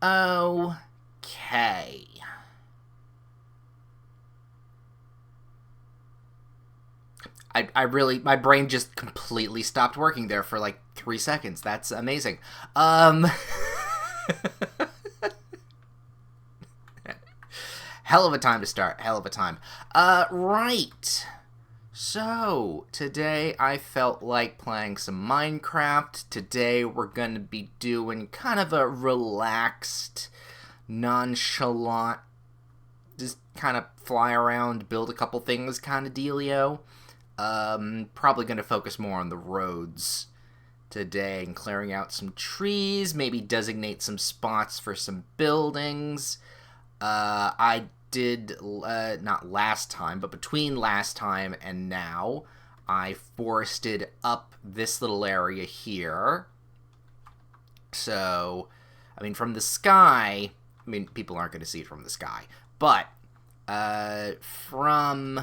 Okay. My brain just completely stopped working there for like 3 seconds. That's amazing. Hell of a time to start. Hell of a time. Right. So, today I felt like playing some Minecraft. Today we're going to be doing kind of a relaxed, nonchalant, just kind of fly around, build a couple things kind of dealio. Probably going to focus more on the roads today and clearing out some trees, maybe designate some spots for some buildings. I did, not last time, but between last time and now, I forested up this little area here. So, I mean, from the sky, I mean, people aren't going to see it from the sky, but from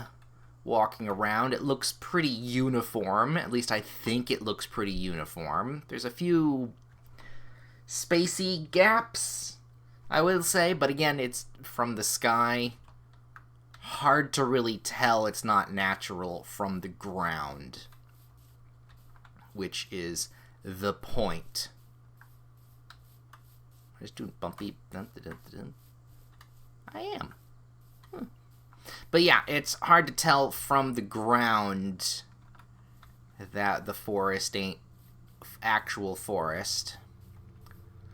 walking around, it looks pretty uniform. At least I think it looks pretty uniform. There's a few spacey gaps, I will say, but again, it's from the sky. Hard to really tell it's not natural from the ground, which is the point. I'm just doing bumpy. I am. But yeah, it's hard to tell from the ground that the forest ain't actual forest.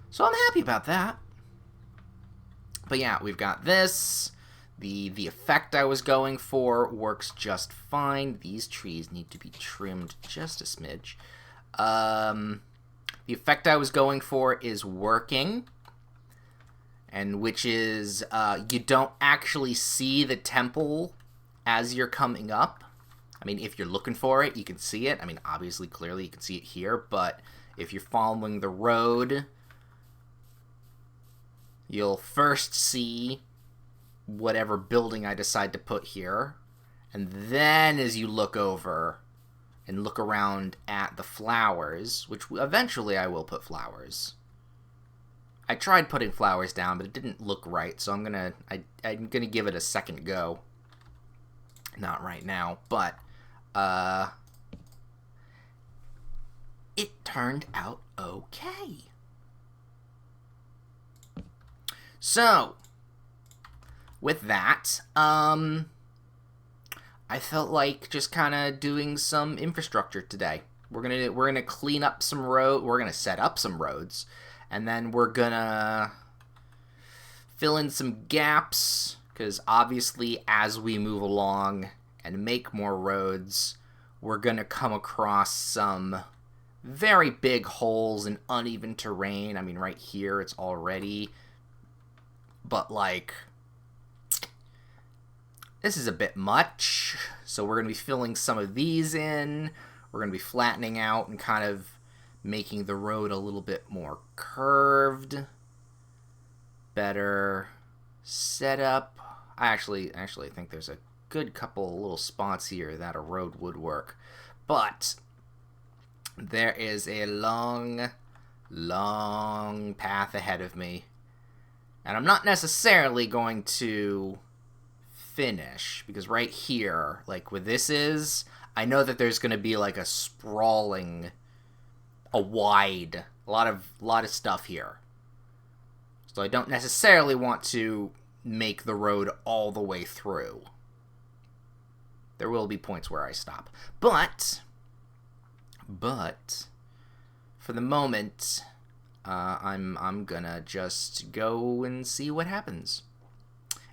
So I'm happy about that. But yeah, we've got this. The effect I was going for works just fine. These trees need to be trimmed just a smidge. The effect I was going for is working. And which is, you don't actually see the temple as you're coming up. I mean, if you're looking for it, you can see it. I mean, obviously, clearly, you can see it here. But if you're following the road, you'll first see whatever building I decide to put here. And then as you look over and look around at the flowers, which eventually I will put flowers. I tried putting flowers down, but it didn't look right, so I'm gonna give it a second go. Not right now, but it turned out okay. So, with that, I felt like just kind of doing some infrastructure today. We're gonna clean up some road. We're gonna set up some roads. And then we're gonna fill in some gaps, because obviously as we move along and make more roads, we're gonna come across some very big holes in uneven terrain. I mean, right here it's already, but like, this is a bit much. So we're gonna be filling some of these in. We're gonna be flattening out and kind of making the road a little bit more curved, better setup. I actually think there's a good couple little spots here that a road would work, but there is a long path ahead of me, and I'm not necessarily going to finish, because right here, like where this is, I know that there's going to be like a sprawling, a lot of stuff here. So I don't necessarily want to make the road all the way through. There will be points where I stop. But for the moment, I'm gonna just go and see what happens.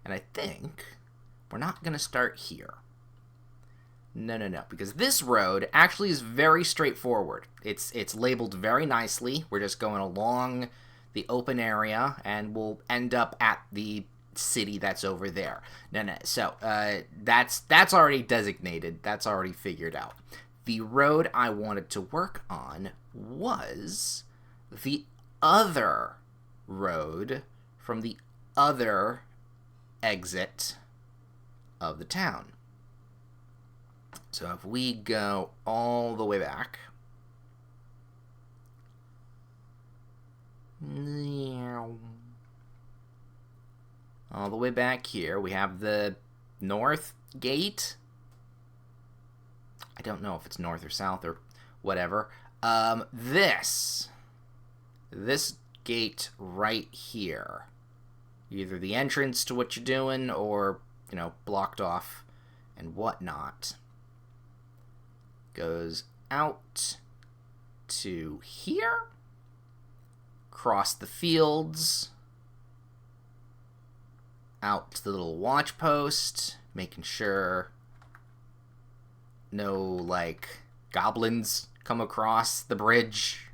And I think we're not gonna start here. No, because this road actually is very straightforward. It's labeled very nicely. We're just going along the open area, and we'll end up at the city that's over there. No, so that's already designated. That's already figured out. The road I wanted to work on was the other road from the other exit of the town. So if we go all the way back, all the way back here. We have the north gate. I don't know if it's north or south or whatever. This gate right here. Either the entrance to what you're doing or, you know, blocked off and whatnot. Goes out to here. Cross the fields. Out to the little watch post. Making sure no, like, goblins come across the bridge.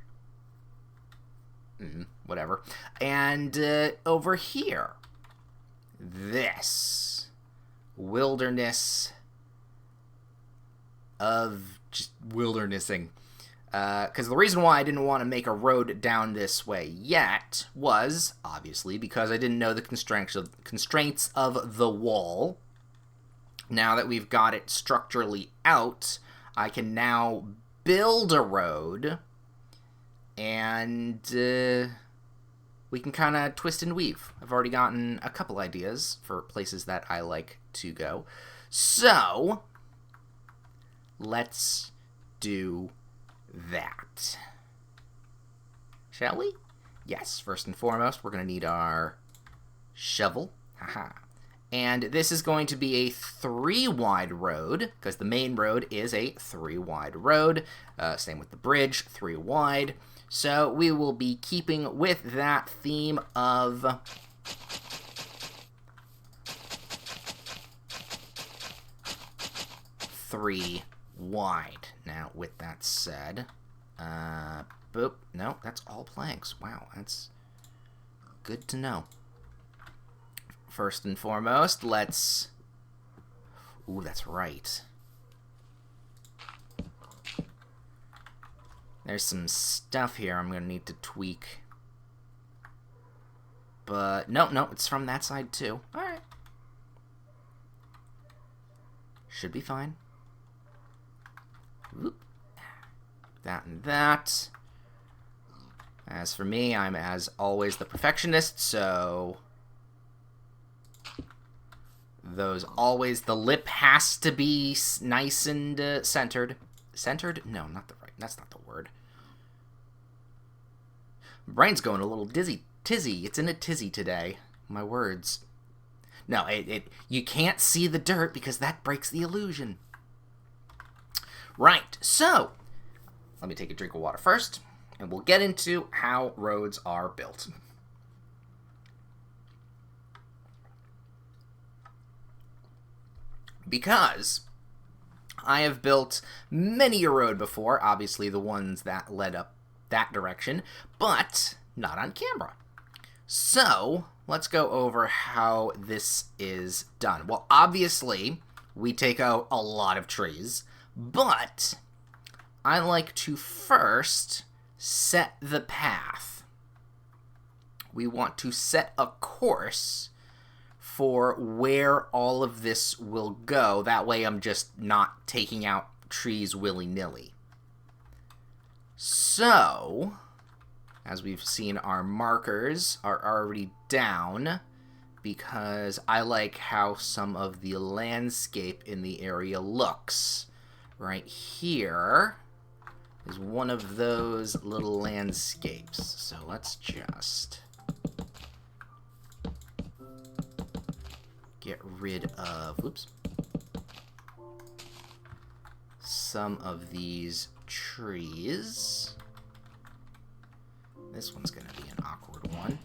Whatever. And over here, this wilderness of just wildernessing. Because the reason why I didn't want to make a road down this way yet was, obviously, because I didn't know the constraints of the wall. Now that we've got it structurally out, I can now build a road, and we can kind of twist and weave. I've already gotten a couple ideas for places that I like to go. So, let's do that. Shall we? Yes, first and foremost, we're going to need our shovel. Haha. And this is going to be a 3-wide road, because the main road is a 3-wide road. Same with the bridge, 3 wide. So we will be keeping with that theme of three wide. Now, with that said, boop, no, that's all planks. Wow, that's good to know. First and foremost, let's... Ooh, that's right. There's some stuff here I'm going to need to tweak. But, no, it's from that side too. Alright. Should be fine. Whoop. That and that. As for me, I'm as always the perfectionist, so... Those always, the lip has to be nice and centered. Centered? No, not the right. That's not the word. Brain's going a little tizzy. It's in a tizzy today. My words. No, you can't see the dirt because that breaks the illusion. Right, so let me take a drink of water first, and we'll get into how roads are built. Because I have built many a road before, obviously the ones that led up that direction, but not on camera. So, let's go over how this is done. Well, obviously, we take out a lot of trees, but I like to first set the path. We want to set a course for where all of this will go. That way I'm just not taking out trees willy-nilly. So, as we've seen, our markers are already down because I like how some of the landscape in the area looks. Right here is one of those little landscapes. So let's just get rid of, oops, some of these trees. This one's going to be an awkward one.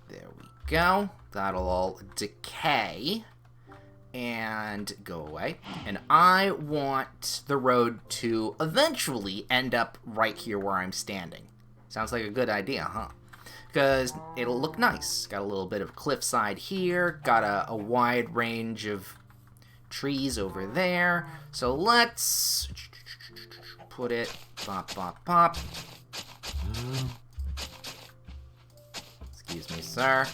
There we go. That'll all decay and go away. And I want the road to eventually end up right here where I'm standing. Sounds like a good idea, huh? Because it'll look nice. Got a little bit of cliffside here. Got a wide range of trees over there. So let's put it pop, pop, pop. Excuse me, sir.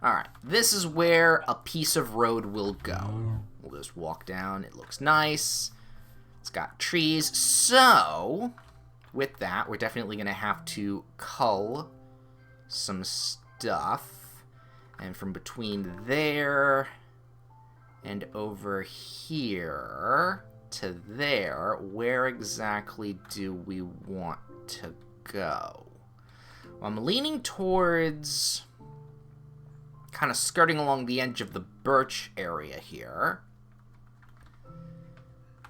Alright, this is where a piece of road will go. We'll just walk down. It looks nice. It's got trees. So, with that, we're definitely going to have to cull some stuff. And from between there and over here to there, where exactly do we want to go? Well, I'm leaning towards kind of skirting along the edge of the birch area here.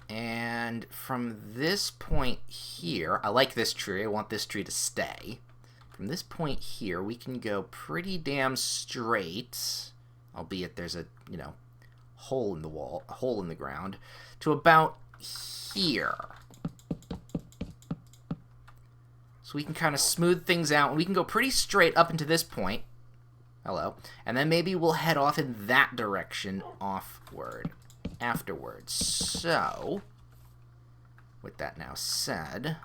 And from this point here, I like this tree. I want this tree to stay. From this point here, we can go pretty damn straight, albeit there's a, hole in the wall, a hole in the ground, to about here. So we can kind of smooth things out, and we can go pretty straight up into this point. Hello. And then maybe we'll head off in that direction afterwards. So, with that now said,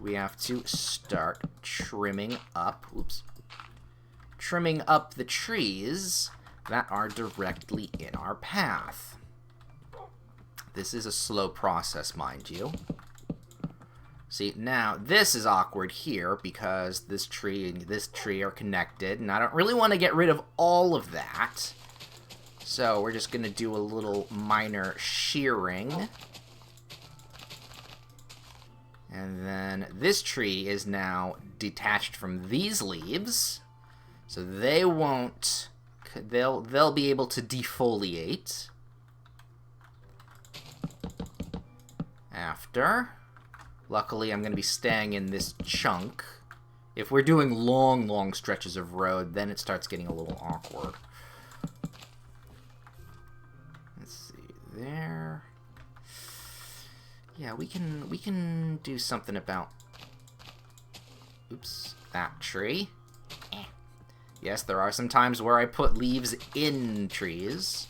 we have to start trimming up the trees that are directly in our path. This is a slow process, mind you. See, now, this is awkward here because this tree and this tree are connected, and I don't really want to get rid of all of that. So, we're just going to do a little minor shearing. And then this tree is now detached from these leaves, so they won't, they'll be able to defoliate after. Luckily, I'm going to be staying in this chunk. If we're doing long stretches of road, then it starts getting a little awkward. Let's see, there. Yeah, we can do something about, that tree. Yes, there are some times where I put leaves in trees.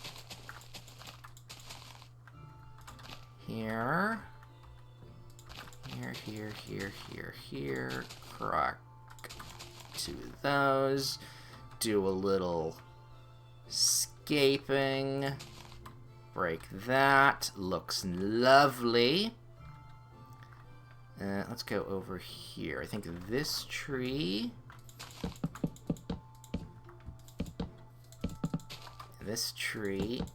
Here. Here. Crack to those. Do a little scaping. Break that. Looks lovely. Let's go over here. I think this tree,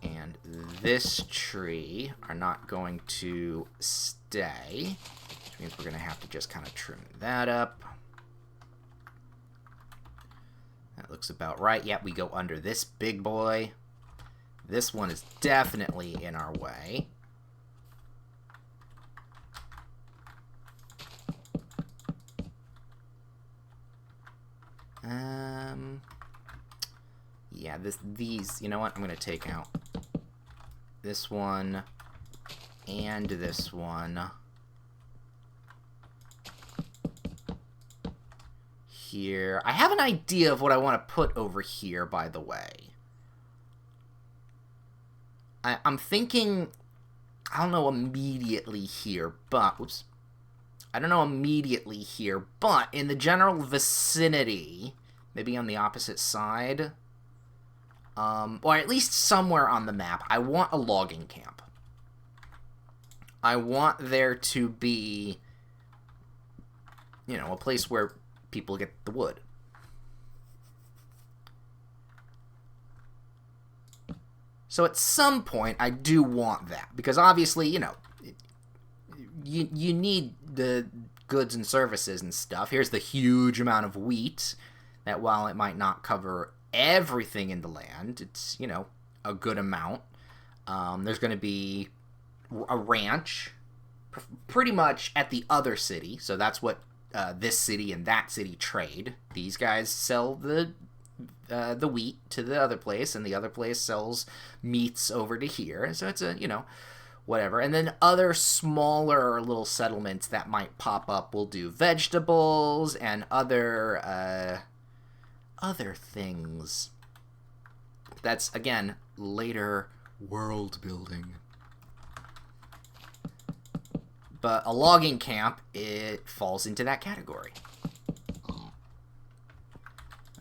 and this tree are not going to stay, which means we're going to have to just kind of trim that up. That looks about right. Yep, we go under this big boy. This one is definitely in our way. Yeah, these, you know what? I'm going to take out this one and this one. Here. I have an idea of what I want to put over here, by the way. I'm thinking, I don't know immediately here, but, in the general vicinity, maybe on the opposite side, or at least somewhere on the map, I want a logging camp. I want there to be, a place where people get the wood. So at some point, I do want that, because obviously, you need the goods and services and stuff. Here's the huge amount of wheat that, while it might not cover everything in the land, it's, a good amount. There's going to be a ranch pretty much at the other city, so that's what this city and that city trade. These guys sell the wheat to the other place, and the other place sells meats over to here. So it's a, whatever. And then other smaller little settlements that might pop up will do vegetables and other things. That's, again, later world building. But a logging camp, it falls into that category.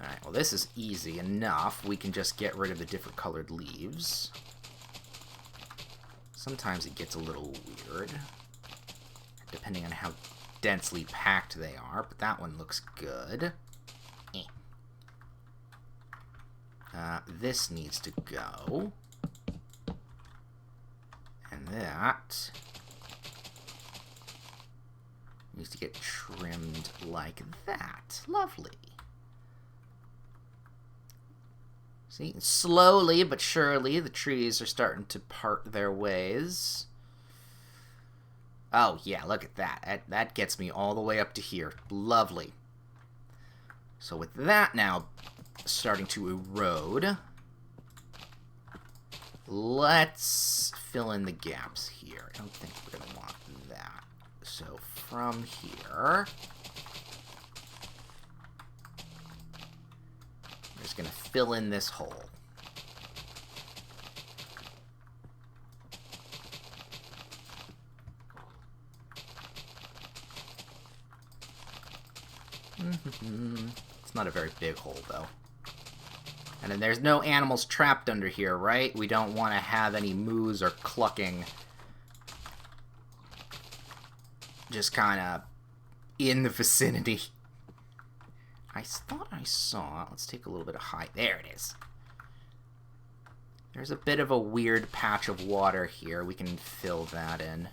Alright, well this is easy enough. We can just get rid of the different colored leaves. Sometimes it gets a little weird, depending on how densely packed they are, but that one looks good. This needs to go. And that needs to get trimmed like that. Lovely. See, slowly but surely the trees are starting to part their ways. Oh, yeah, look at that. That gets me all the way up to here. Lovely. So with that now starting to erode, let's fill in the gaps here. I don't think we're going to want that. So from here, we're just going to fill in this hole. It's not a very big hole, though. And then there's no animals trapped under here, right? We don't want to have any moos or clucking just kind of in the vicinity. I thought I saw... Let's take a little bit of height. There it is. There's a bit of a weird patch of water here. We can fill that in.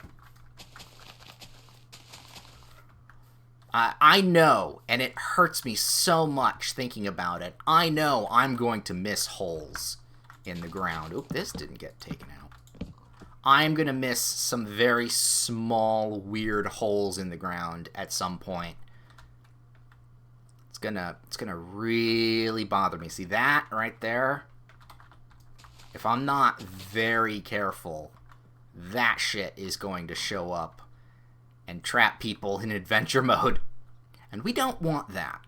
I know, and it hurts me so much thinking about it, I know I'm going to miss holes in the ground. Oop, this didn't get taken out. I'm going to miss some very small, weird holes in the ground at some point. It's gonna really bother me. See that right there? If I'm not very careful, that shit is going to show up and trap people in adventure mode. And we don't want that.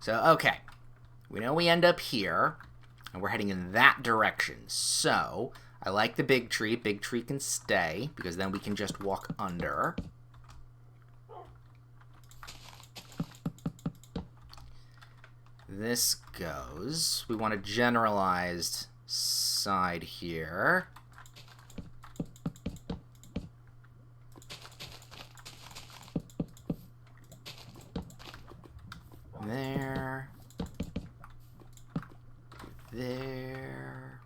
So, okay. We know we end up here, and we're heading in that direction. So, I like the big tree. Big tree can stay, because then we can just walk under. This goes. We want a generalized side here. There. There.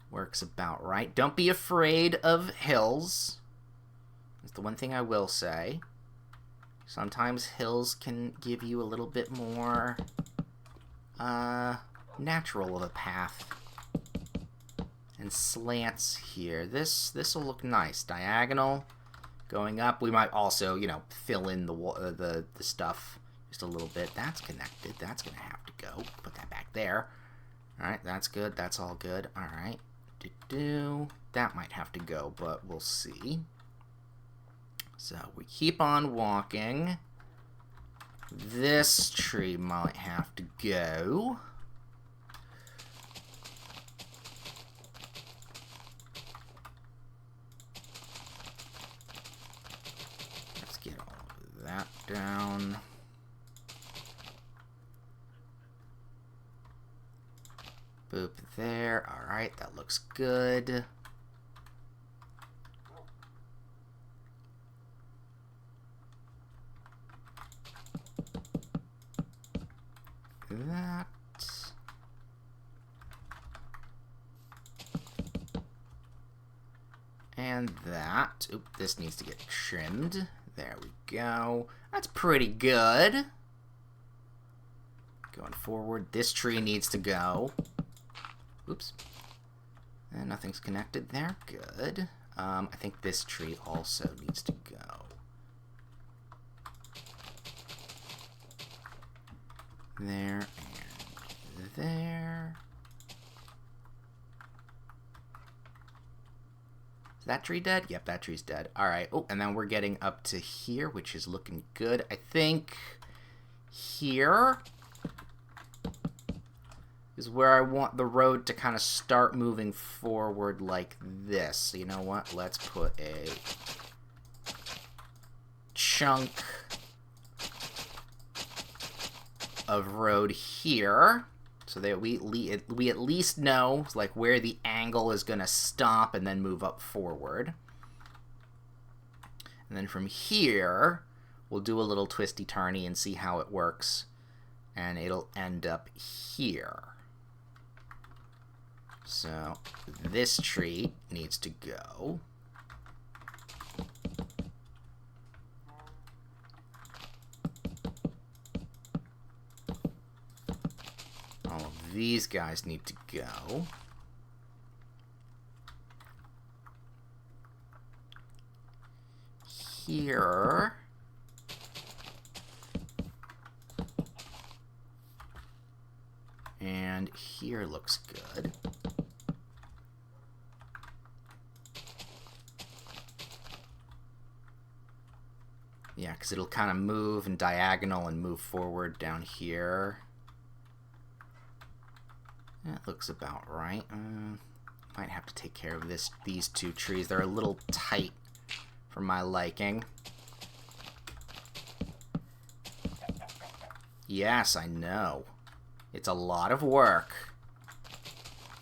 Works about right. Don't be afraid of hills. That's the one thing I will say. Sometimes hills can give you a little bit more natural of a path. And slants here. This will look nice. Diagonal. Going up. We might also, you know, fill in the stuff just a little bit. That's connected. That's going to have to go. Put that back there. Alright, that's good. That's all good. Alright. That might have to go, but we'll see. So, we keep on walking. This tree might have to go. Let's get all of that down. Boop there. Alright, that looks good. That. And that. Oop, this needs to get trimmed. There we go. That's pretty good. Going forward, this tree needs to go. Oops. And nothing's connected there. Good. I think this tree also needs to go. There and there. Is that tree dead? Yep, that tree's dead. Alright. Oh, and then we're getting up to here, which is looking good. I think here is where I want the road to kind of start moving forward like this. So you know what? Let's put a chunk of road here. So that we at least know like where the angle is going to stop and then move up forward. And then from here, we'll do a little twisty-turny and see how it works. And it'll end up here. So this tree needs to go. All of these guys need to go. Here. And here looks good. Yeah, because it'll kind of move and diagonal and move forward down here. That looks about right. Might have to take care of these two trees. They're a little tight for my liking. Yes, I know. It's a lot of work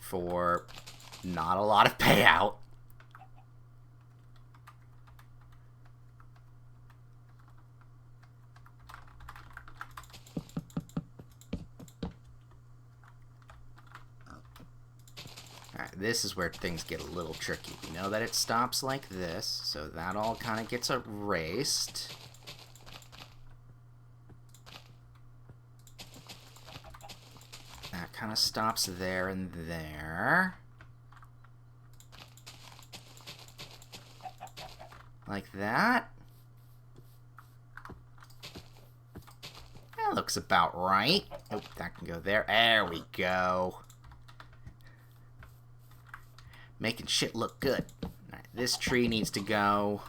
for not a lot of payout. Alright, this is where things get a little tricky. We know that it stops like this, so that all kind of gets erased. That kind of stops there and there. Like that. That looks about right. Oh, that can go there. There we go. Making shit look good. Alright, this tree needs to go.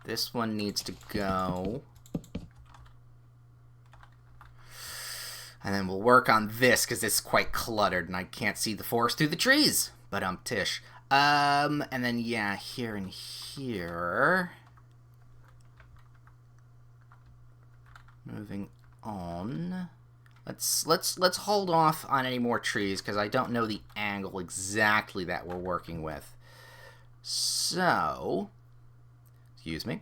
This one needs to go. And then we'll work on this, because it's quite cluttered, and I can't see the forest through the trees. But tish. And then, yeah, here and here. Moving on. Let's hold off on any more trees, because I don't know the angle exactly that we're working with. So... Excuse me.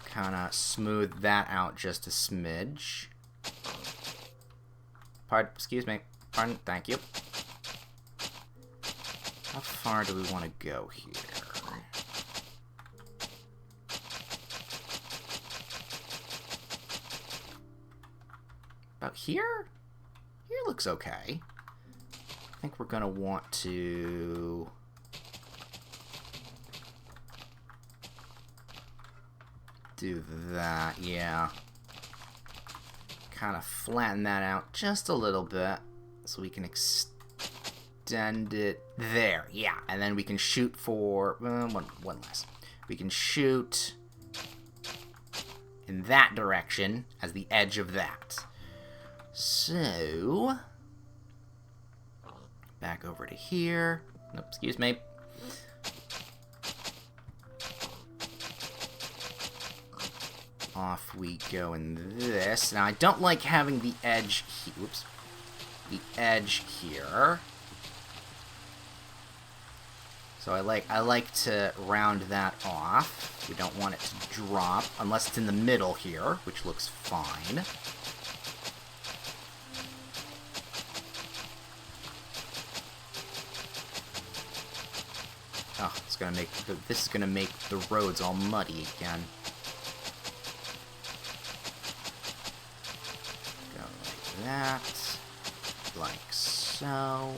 Kind of smooth that out just a smidge. Pardon, excuse me. Pardon, thank you. How far do we want to go here? About here? Here looks okay. I think we're gonna want to... do that, yeah. Kind of flatten that out just a little bit so we can extend it there, yeah. And then we can shoot for one less. We can shoot in that direction as the edge of that. So back over to here. Nope, excuse me. Off we go in this. Now I don't like having the edge the edge here. So I like to round that off. We don't want it to drop unless it's in the middle here, which looks fine. Oh, it's gonna make this is gonna make the roads all muddy again. Go like that, like so.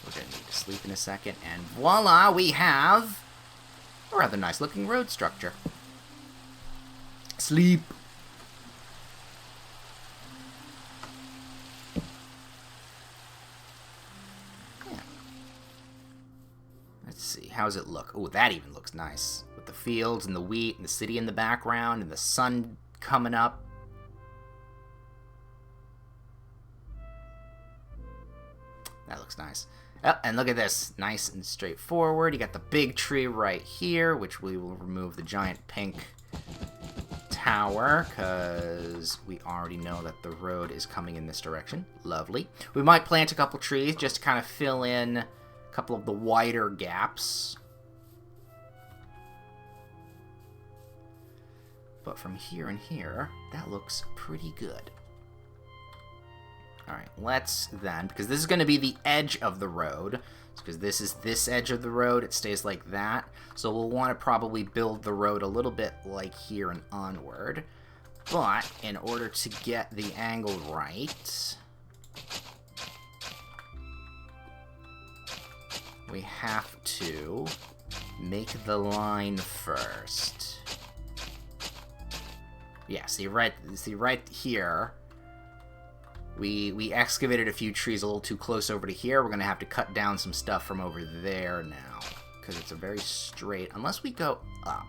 We're gonna need to sleep in a second, and voila, we have a rather nice looking road structure. Sleep. How's it look? Oh, that even looks nice. With the fields and the wheat and the city in the background and the sun coming up. That looks nice. Oh, and look at this. Nice and straightforward. You got the big tree right here, which we will remove the giant pink tower, because we already know that the road is coming in this direction. Lovely. We might plant a couple trees just to kind of fill in a couple of the wider gaps. But from here and here, that looks pretty good. Alright, let's then, because this is going to be the edge of the road, because this is this edge of the road, it stays like that, so we'll want to probably build the road a little bit like here and onward. But, in order to get the angle right, we have to make the line first. Yeah, see right here, we excavated a few trees a little too close over to here. We're going to have to cut down some stuff from over there now, because it's a very straight, unless we go up.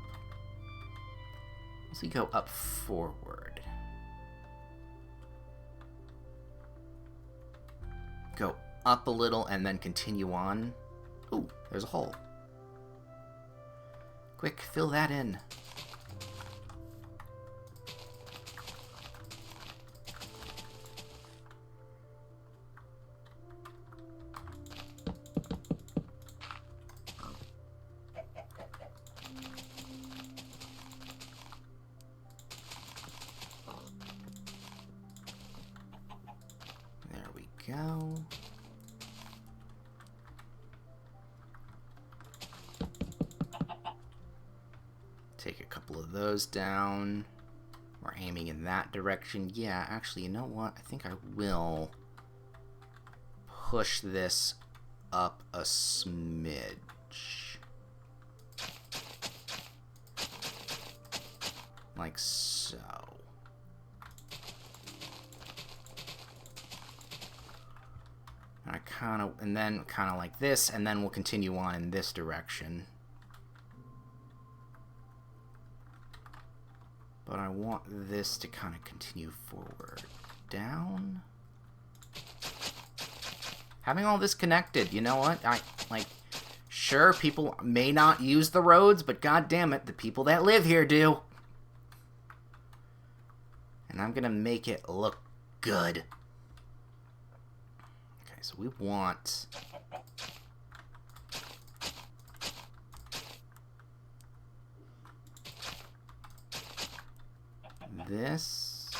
Unless we go up forward. Go up a little and then continue on. Ooh, there's a hole. Quick, fill that in. Go. Take a couple of those down. We're aiming in that direction. Yeah, actually, you know what? I think I will push this up a smidge. Like so. And then kind of like this, and then we'll continue on in this direction. But I want this to kind of continue forward. Down. Having all this connected, you know what? Sure, people may not use the roads, but god damn it, the people that live here do. And I'm gonna make it look good. So we want this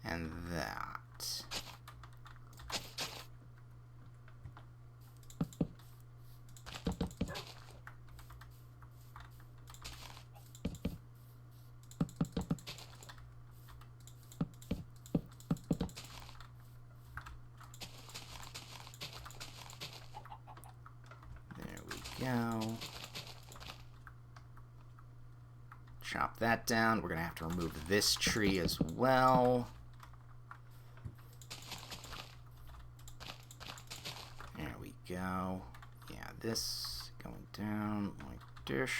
and that. Go. Chop that down. We're going to have to remove this tree as well. There we go. Yeah, this going down like this.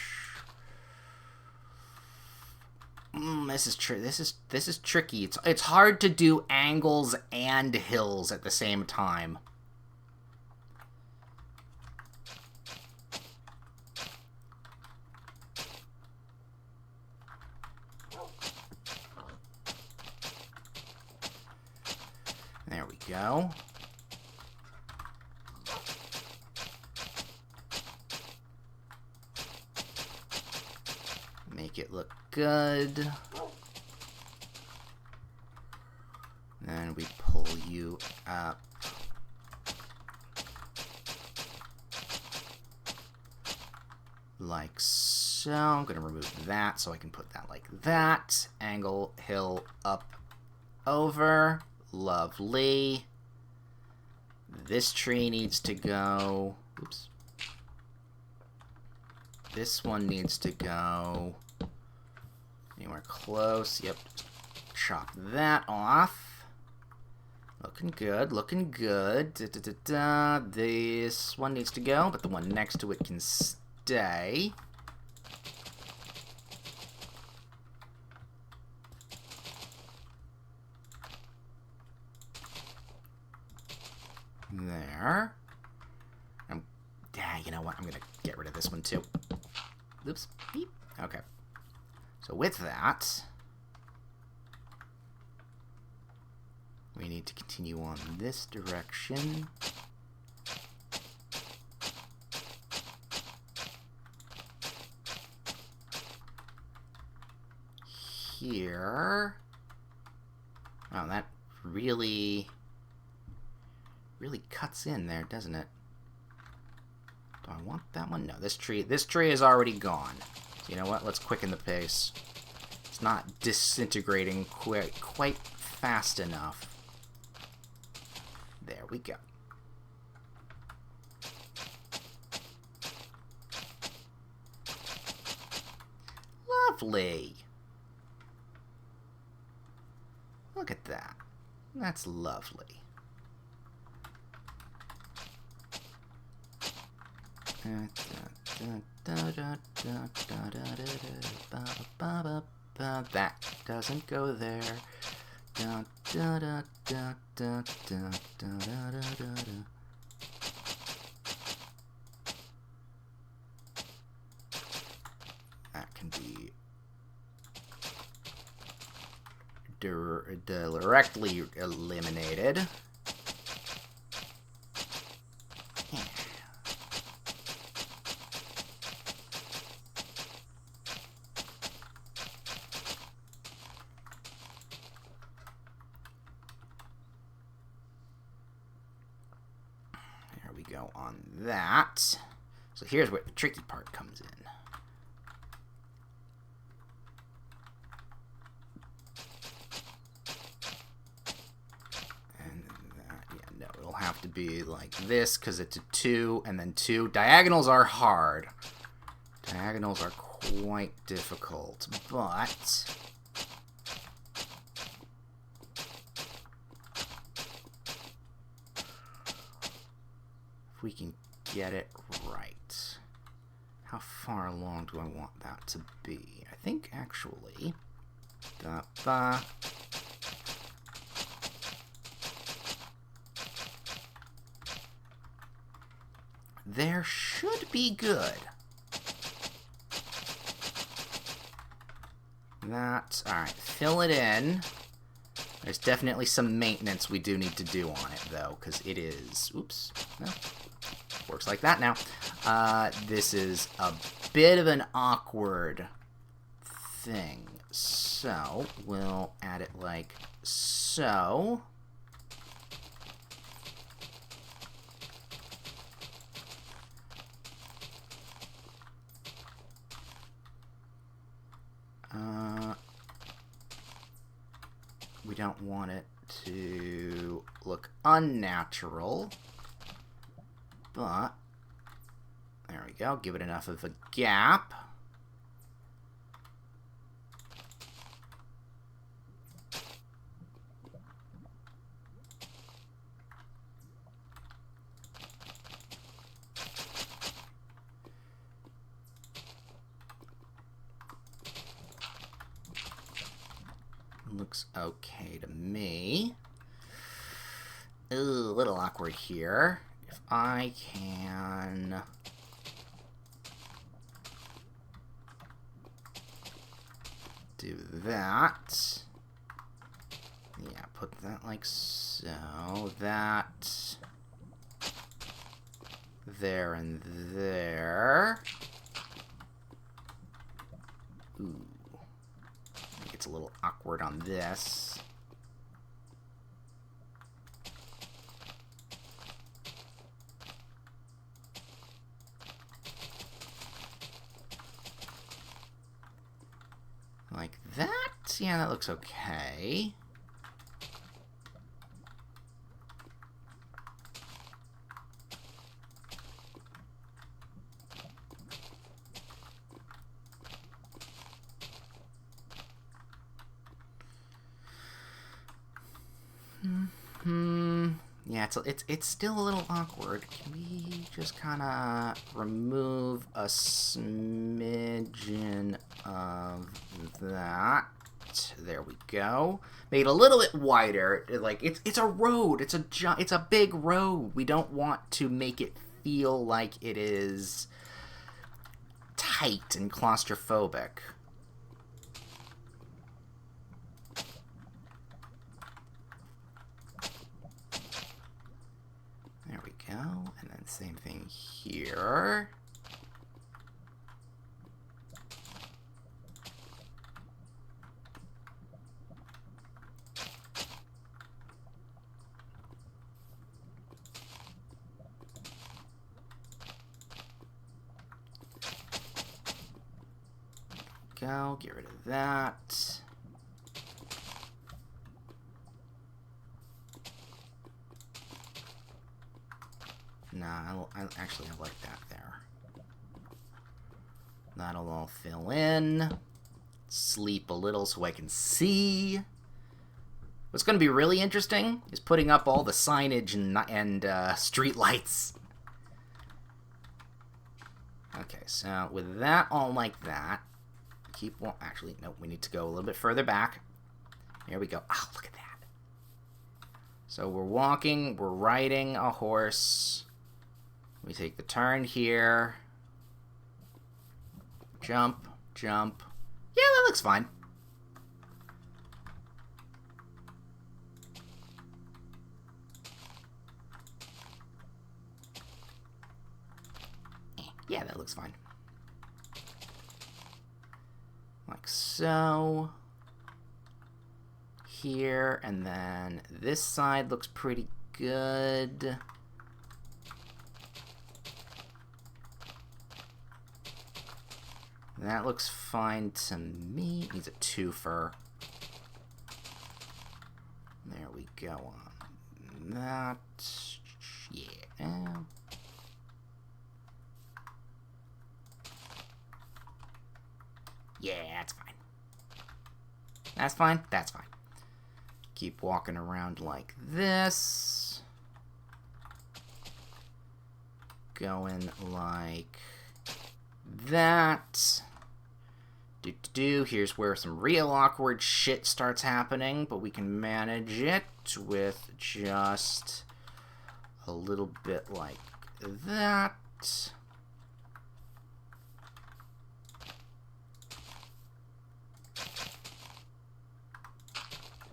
This is tricky. It's hard to do angles and hills at the same time. There we go. Make it look good. Then we pull you up. Like so. I'm going to remove that so I can put that like that. Angle, hill, up, over. Lovely. This tree needs to go. Oops. This one needs to go anywhere close. Yep. Chop that off. Looking good, looking good. This one needs to go, but the one next to it can stay. There. Yeah, you know what? I'm going to get rid of this one too. Oops. Beep. Okay. So with that, we need to continue on this direction. Here. Oh, that really cuts in there, doesn't it? Do I want that one? No, this tree is already gone. So you know what? Let's quicken the pace. It's not disintegrating quite fast enough. There we go. Lovely. Look at that. That's lovely. That doesn't go there. That can be directly eliminated. Go on that. So here's where the tricky part comes in. And that, yeah, no, it'll have to be like this because it's a 2 and then 2. Diagonals are hard. Diagonals are quite difficult, but we can get it right. How far along do I want that to be? I think actually there should be good. That, alright, fill it in. There's definitely some maintenance we do need to do on it though, because it is, oops, no. Works like that now. This is a bit of an awkward thing. So, we'll add it like so. We don't want it to look unnatural. But, there we go. Give it enough of a gap. Looks okay to me. Ooh, a little awkward here. If I can do that. Yeah, put that like so. That there and there. Ooh. I think it's a little awkward on this. Like that? Yeah, that looks okay. Yeah, it's still a little awkward. Can we just kind of remove a smidgen of that? There we go. Make it a little bit wider. Like it's a road. It's a big road. We don't want to make it feel like it is tight and claustrophobic. There we go. And then same thing here. Go, get rid of that. Nah, I like that there. That'll all fill in. Sleep a little so I can see. What's going to be really interesting is putting up all the signage and street lights. Okay, so with that all like that, actually, no, we need to go a little bit further back. Here we go. Oh, look at that. So we're walking, we're riding a horse. We take the turn here. Jump, jump. Yeah, that looks fine. Yeah, that looks fine. Like so. Here, and then this side looks pretty good. That looks fine to me. Needs a twofer. There we go on that. Yeah. Yeah, that's fine. That's fine. That's fine. Keep walking around like this. Going like that. Here's where some real awkward shit starts happening, but we can manage it with just a little bit like that.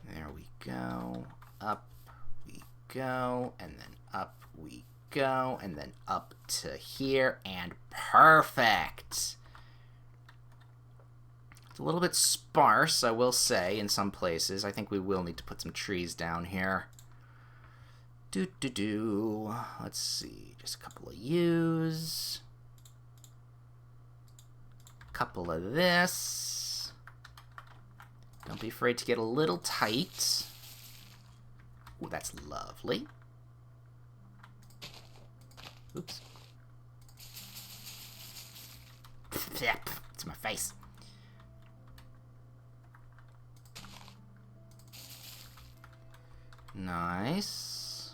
There we go. Up we go, and then up we go, and then up to here, and perfect! It's a little bit sparse, I will say, in some places. I think we will need to put some trees down here. Let's see, just a couple of U's. A couple of this. Don't be afraid to get a little tight. Ooh, that's lovely. Oops. It's my face. Nice.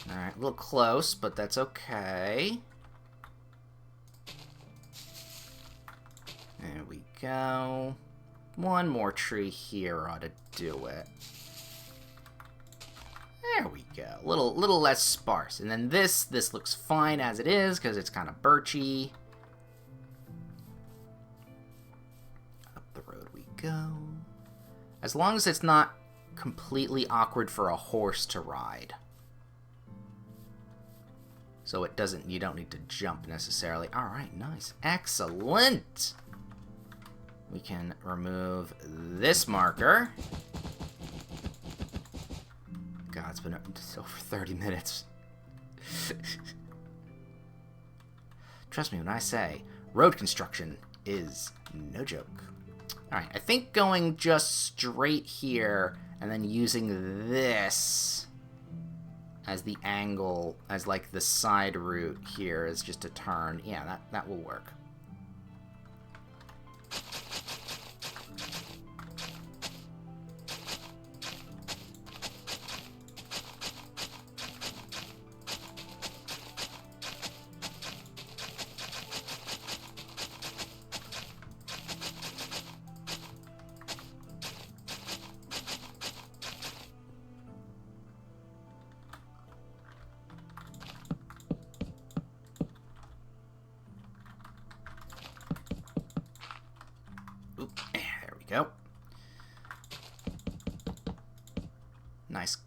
Alright, a little close, but that's okay. There we go. One more tree here ought to do it. There we go. A little less sparse. And then this looks fine as it is because it's kind of birchy. Up the road we go. As long as it's not completely awkward for a horse to ride. So it doesn't, you don't need to jump necessarily. All right, nice. Excellent. We can remove this marker. God, it's been over 30 minutes. Trust me when I say road construction is no joke. Alright, I think going just straight here and then using this as the angle, as like the side route here is just a turn. Yeah, that will work.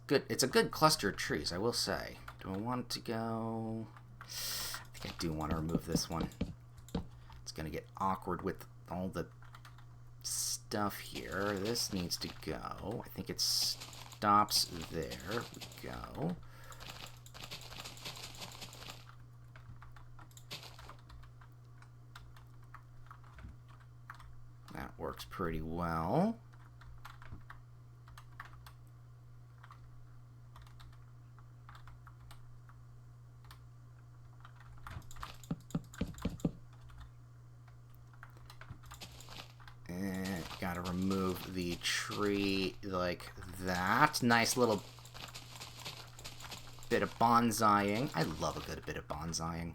good. It's a good cluster of trees, I will say. Do I want to go? I think I do want to remove this one. It's gonna get awkward with all the stuff here. This needs to go. I think it stops there. We go. That works pretty well. Gotta remove the tree like that. Nice little bit of bonsaiing. I love a good bit of bonsaiing.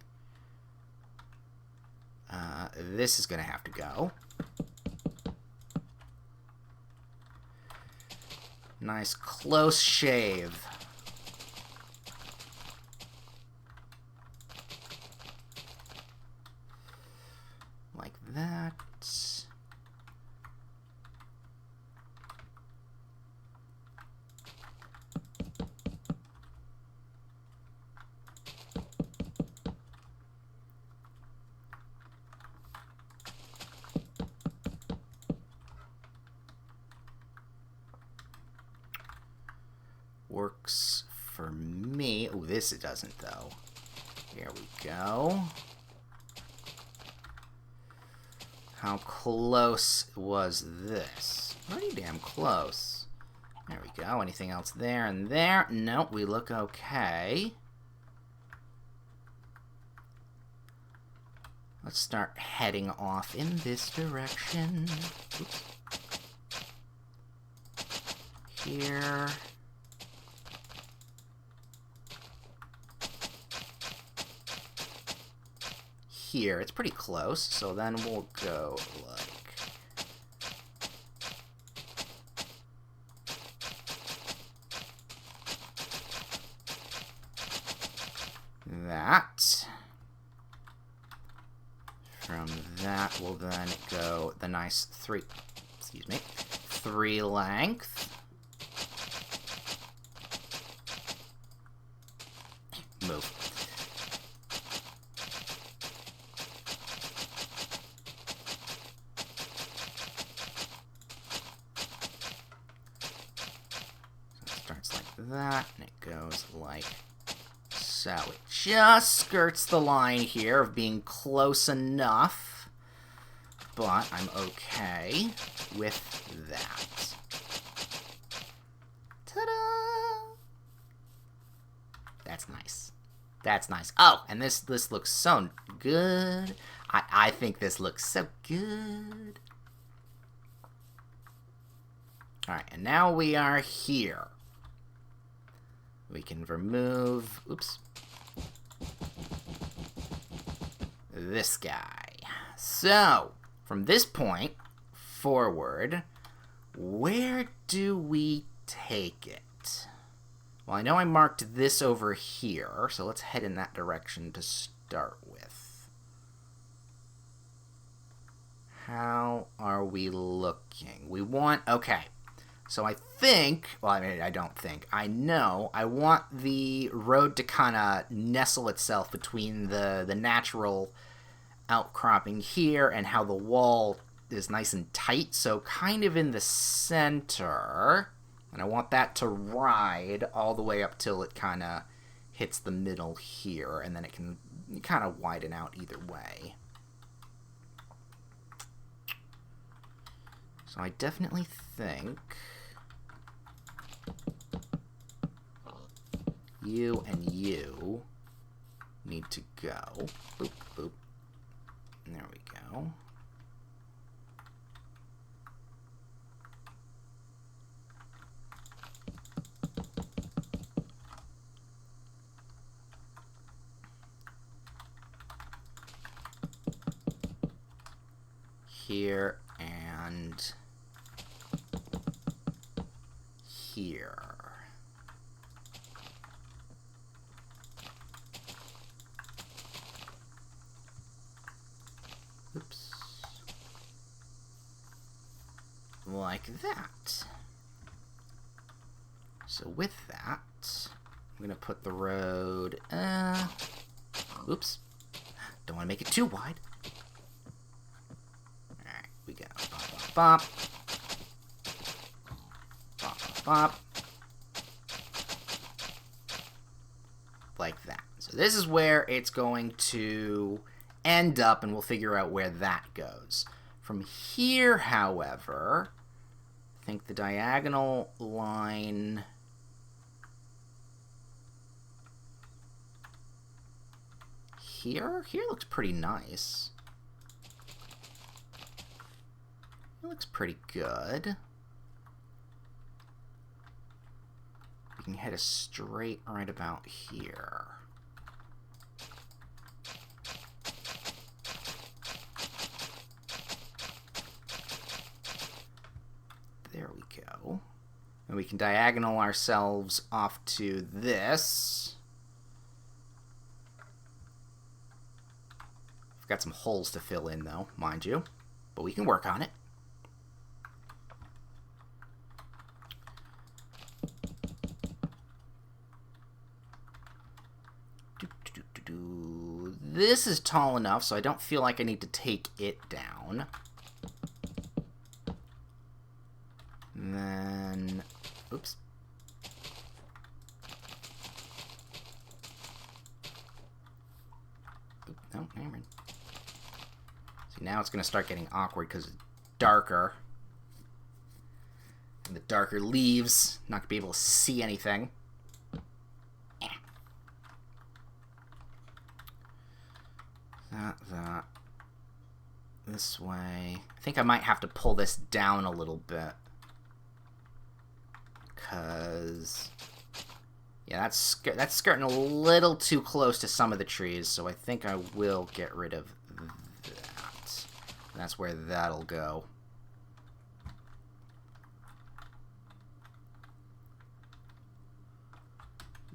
This is gonna have to go. Nice close shave. Like that. Works for me. Oh, this it doesn't, though. Here we go. How close was this? Pretty damn close. There we go. Anything else there and there? Nope, we look okay. Let's start heading off in this direction. Oops. Here. Here. It's pretty close, so then we'll go like that. From that, we'll then go the nice three length. Move. That, and it goes like so. It just skirts the line here of being close enough, but I'm okay with that. Ta-da! That's nice. That's nice. Oh, and this looks so good. I think this looks so good. Alright, and now we are here. We can remove, oops, this guy. So, from this point forward, where do we take it? Well, I know I marked this over here, so let's head in that direction to start with. How are we looking? We want, okay. So I think, well, I mean, I don't think, I know, I want the road to kind of nestle itself between the natural outcropping here and how the wall is nice and tight, so kind of in the center. And I want that to ride all the way up till it kind of hits the middle here, and then it can kind of widen out either way. So I definitely think you and you need to go. Boop, boop. And there we go. Here and here. Oops. Like that. So with that, I'm going to put the road... oops. Don't want to make it too wide. Alright, we go. Bop, bop, bop. Bop, bop, bop. Like that. So this is where it's going to end up, and we'll figure out where that goes. From here, however, I think the diagonal line... Here looks pretty nice. It looks pretty good. We can head a straight right about here. There we go. And we can diagonal ourselves off to this. We've got some holes to fill in, though, mind you. But we can work on it. This is tall enough, so I don't feel like I need to take it down. And then... oops. No, never mind. See, now it's going to start getting awkward because it's darker. And the darker leaves, not going to be able to see anything. That. This way. I think I might have to pull this down a little bit. Because... yeah, that's skirting a little too close to some of the trees, so I think I will get rid of that. That's where that'll go.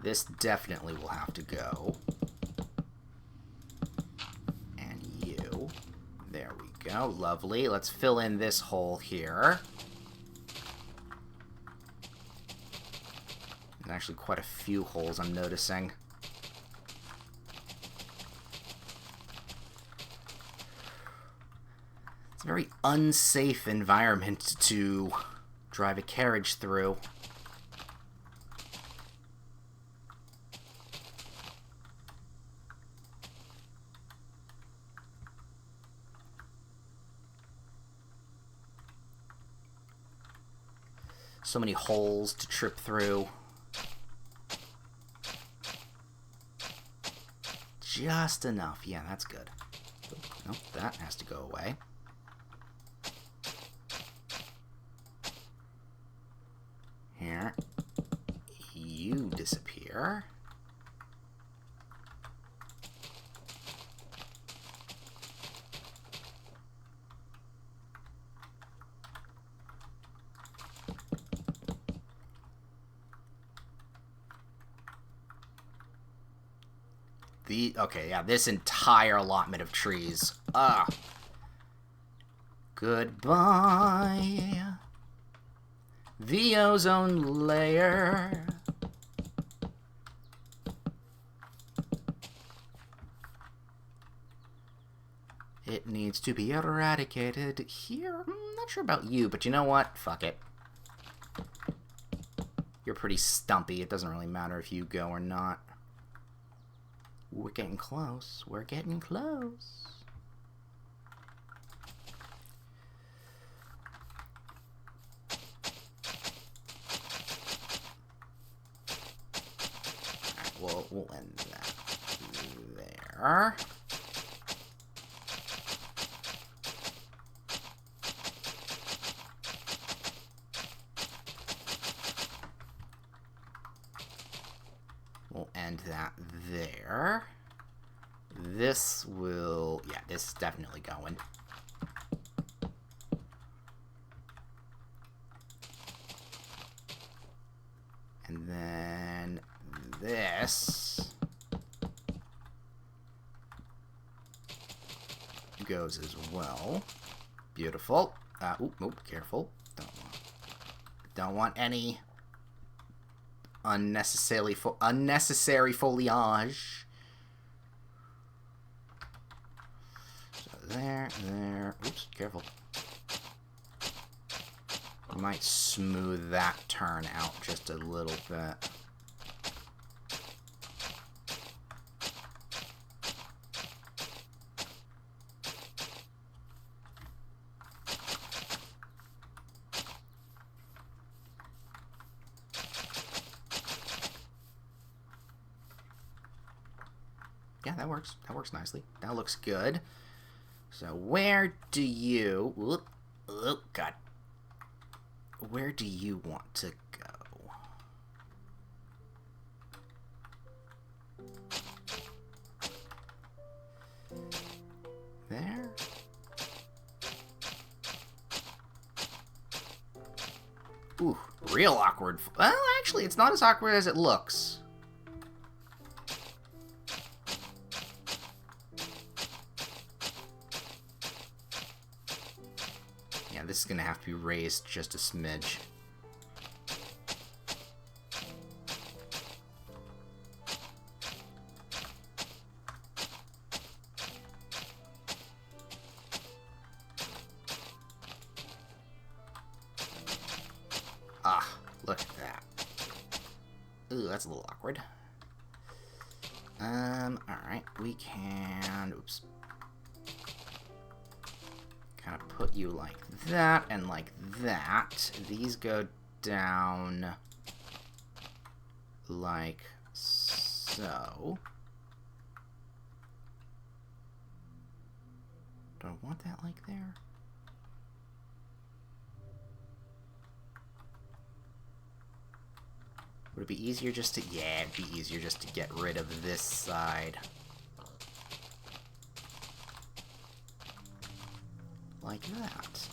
This definitely will have to go. And you. There we go. Lovely. Let's fill in this hole here. There's actually quite a few holes I'm noticing. It's a very unsafe environment to drive a carriage through. So many holes to trip through. Just enough. Yeah, that's good. Nope, that has to go away. Here. You disappear. Okay, yeah, this entire allotment of trees. Goodbye. The ozone layer. It needs to be eradicated here. I'm not sure about you, but you know what? Fuck it. You're pretty stumpy. It doesn't really matter if you go or not. We're getting close. We're getting close. Alright, well, we'll end that there. We'll end that there. This will... yeah, this is definitely going. And then this goes as well. Beautiful. Oop, careful. Don't want any unnecessary foliage. So there. Oops, careful. I might smooth that turn out just a little bit. Yeah, that works. That works nicely. That looks good. So where do you... Oh, God. Where do you want to go? There? Ooh, real awkward. Well, actually, it's not as awkward as it looks. Yeah, this is going to have to be raised just a smidge. Ah, look at that. Ooh, that's a little awkward. Alright, we can... Oops. Kind of put you like that and like that. These go down like so. Do I want that like there? Would it be easier just to... Yeah, it'd be easier just to get rid of this side. Like that.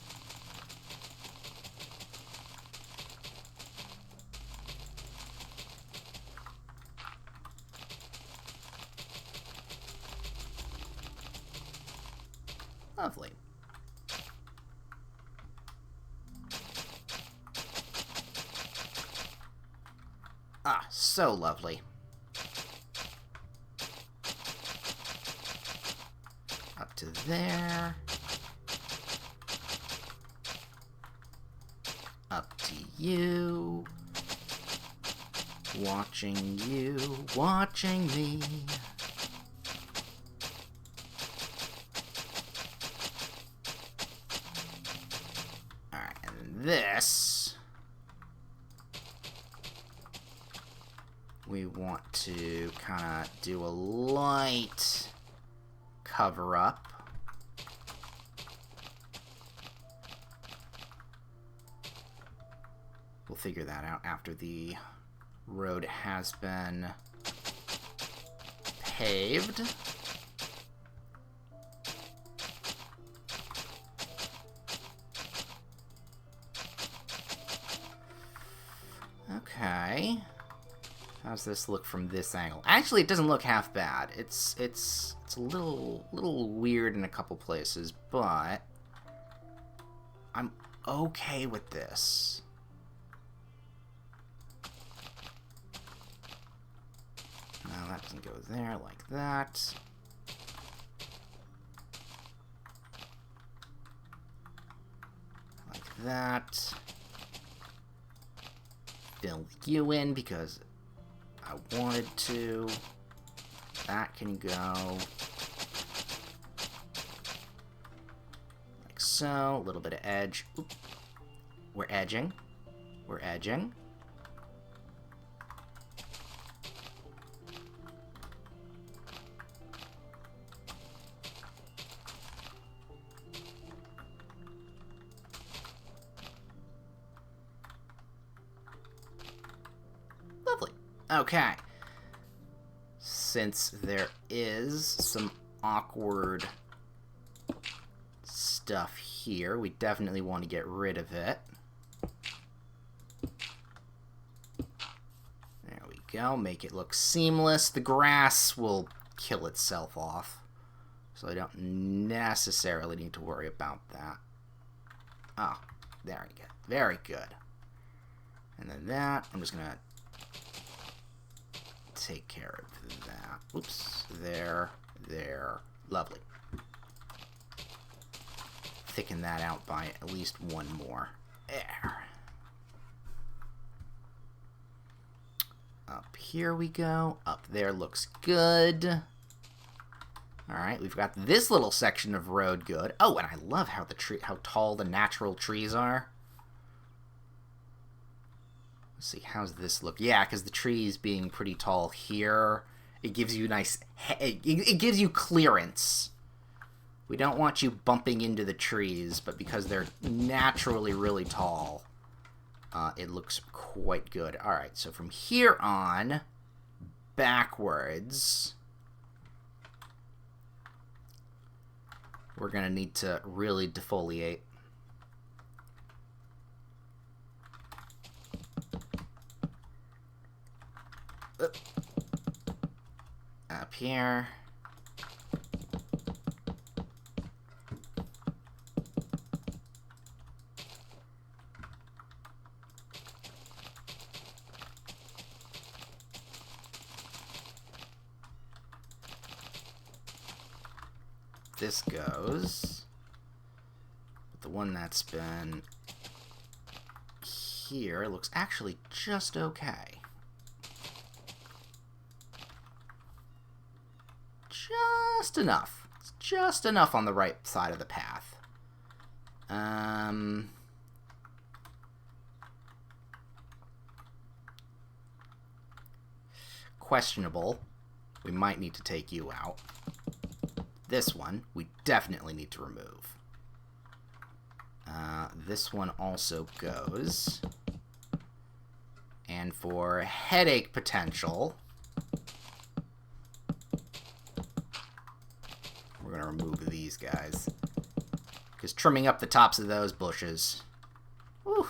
Lovely. Ah, so lovely. Up to there. Up to you. Watching you, watching me. Alright, and this... we want to kind of do a light cover up. We'll figure that out after the road has been paved. Okay. How's this look from this angle? Actually, it doesn't look half bad. It's a little weird in a couple places, but I'm okay with this. No, that doesn't go there like that. Like that. Fill you in because I wanted to. That can go like so. A little bit of edge. Oop. We're edging. We're edging. Lovely. Okay. Since there is some awkward stuff here, we definitely want to get rid of it. There we go. Make it look seamless. The grass will kill itself off, so I don't necessarily need to worry about that. Ah, there we go. Very good. And then that, I'm just going to take care of that. Oops. There. Lovely. Thicken that out by at least one more. There. Up here we go. Up there looks good. Alright, we've got this little section of road good. Oh, and I love how how tall the natural trees are. Let's see, how's this look? Yeah, because the trees being pretty tall here, it gives you nice... It gives you clearance. We don't want you bumping into the trees, but because they're naturally really tall, it looks quite good. Alright, so from here on, backwards, we're going to need to really defoliate. Up here. This goes. But the one that's been here looks actually just okay. Just enough. It's just enough on the right side of the path. Questionable. We might need to take you out. This one, we definitely need to remove. This one also goes. And for headache potential, we're going to remove these guys. Because trimming up the tops of those bushes, whew,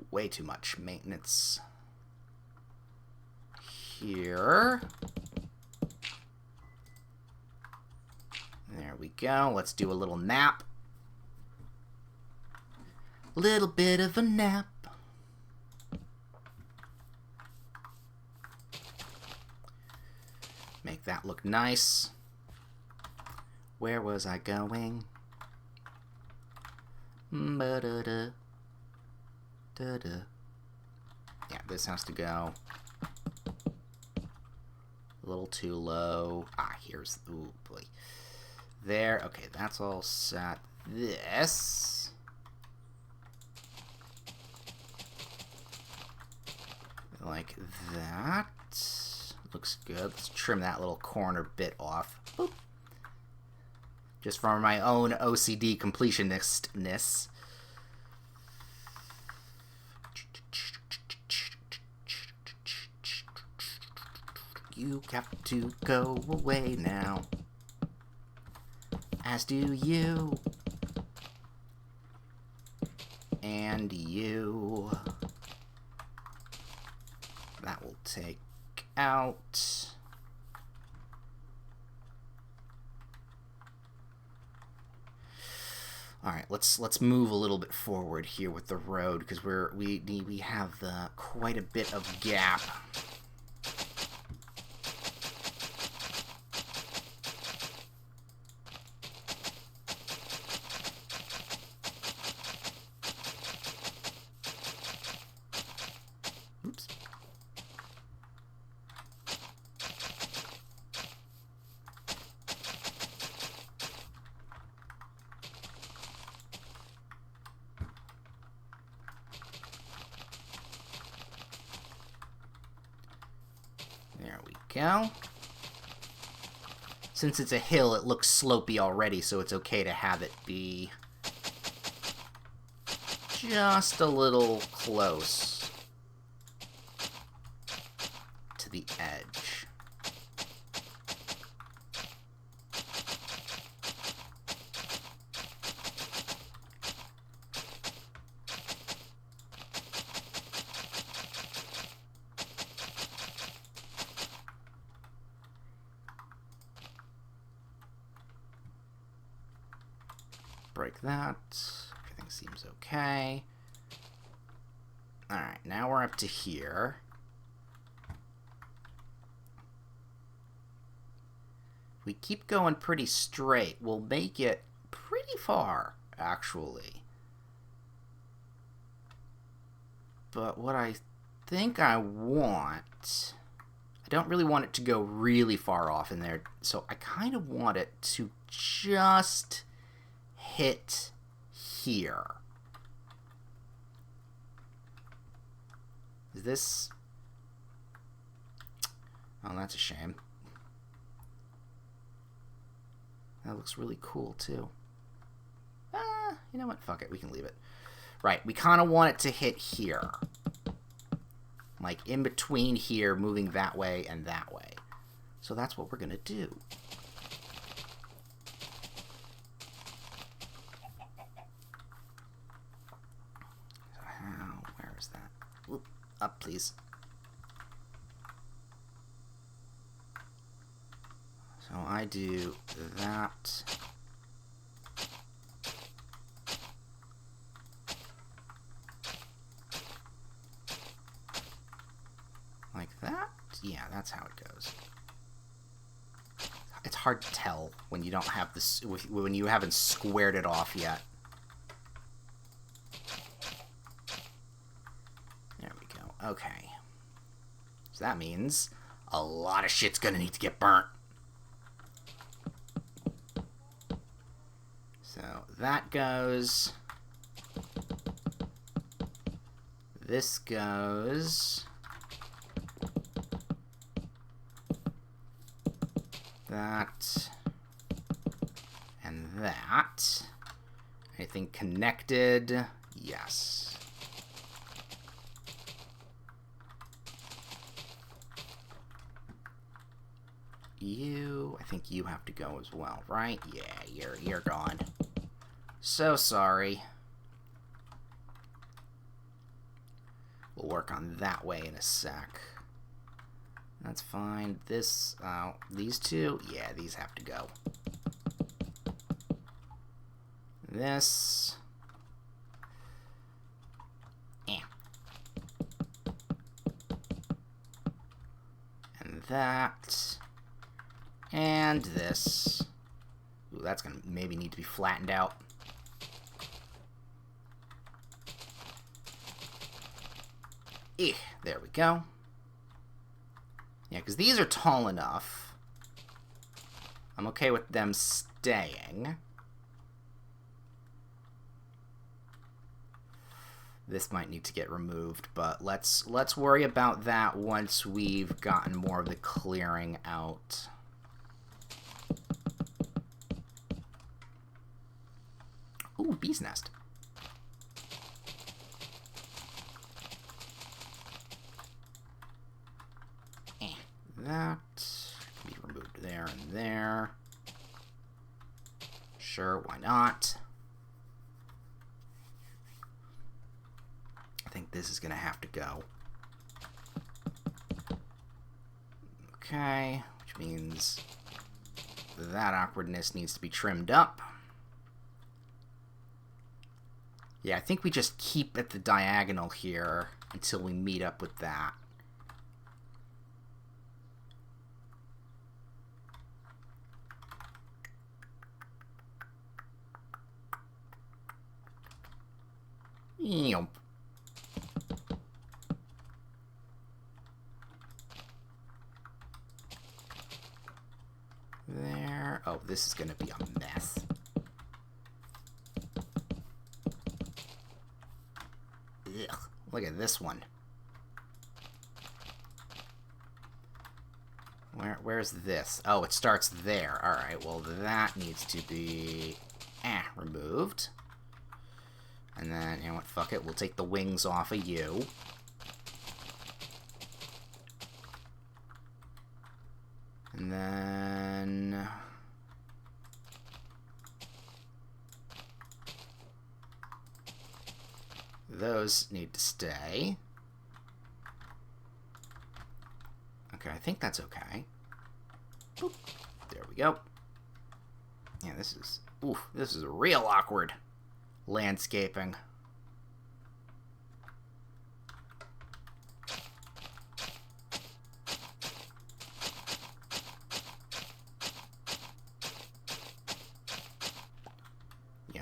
way too much maintenance. Here. There we go. Let's do a little nap. Little bit of a nap. Make that look nice. Where was I going? Yeah, this has to go. A little too low. Here's... Ooh, boy. There. Okay, that's all set. This... like that. Looks good. Let's trim that little corner bit off. Boop. Just for my own OCD completionistness. You got to go away now. As do you. And you. That will take out. All right, let's move a little bit forward here with the road because we have quite a bit of gap. Oops. There we go. Since it's a hill, it looks slopey already, so it's okay to have it be just a little close to the edge. Break that. Everything seems okay. Alright, now we're up to here. We keep going pretty straight. We'll make it pretty far, actually. But what I think I want... I don't really want it to go really far off in there, so I kind of want it to just hit here. Is this... Oh, that's a shame. That looks really cool, too. You know what? Fuck it. We can leave it. Right. We kind of want it to hit here. Like, in between here, moving that way and that way. So that's what we're going to do. Where is that? Oop, up, please. So I do that. Like that? Yeah, that's how it goes. It's hard to tell when you don't have this, when you haven't squared it off yet. There we go. Okay. So that means a lot of shit's gonna need to get burnt. So that goes. This goes. That. And that. Anything connected? Yes. You, I think you have to go as well, right? Yeah, you're gone. So sorry. We'll work on that way in a sec. That's fine. This, these two, yeah, these have to go. This. And that. And this. Ooh, that's gonna maybe need to be flattened out. There we go. Yeah, because these are tall enough. I'm okay with them staying. This might need to get removed, but let's worry about that once we've gotten more of the clearing out. Ooh, bee's nest. That can be removed there and there. Sure, why not? I think this is going to have to go. Okay, which means that awkwardness needs to be trimmed up. Yeah, I think we just keep at the diagonal here until we meet up with that. Yep. There. Oh, this is going to be a mess. Ugh, look at this one. Where's this? Oh, it starts there. Alright, well, that needs to be removed. And then, you know what, fuck it, we'll take the wings off of you. And then... those need to stay. Okay, I think that's okay. Boop. There we go. Yeah, this is real awkward landscaping.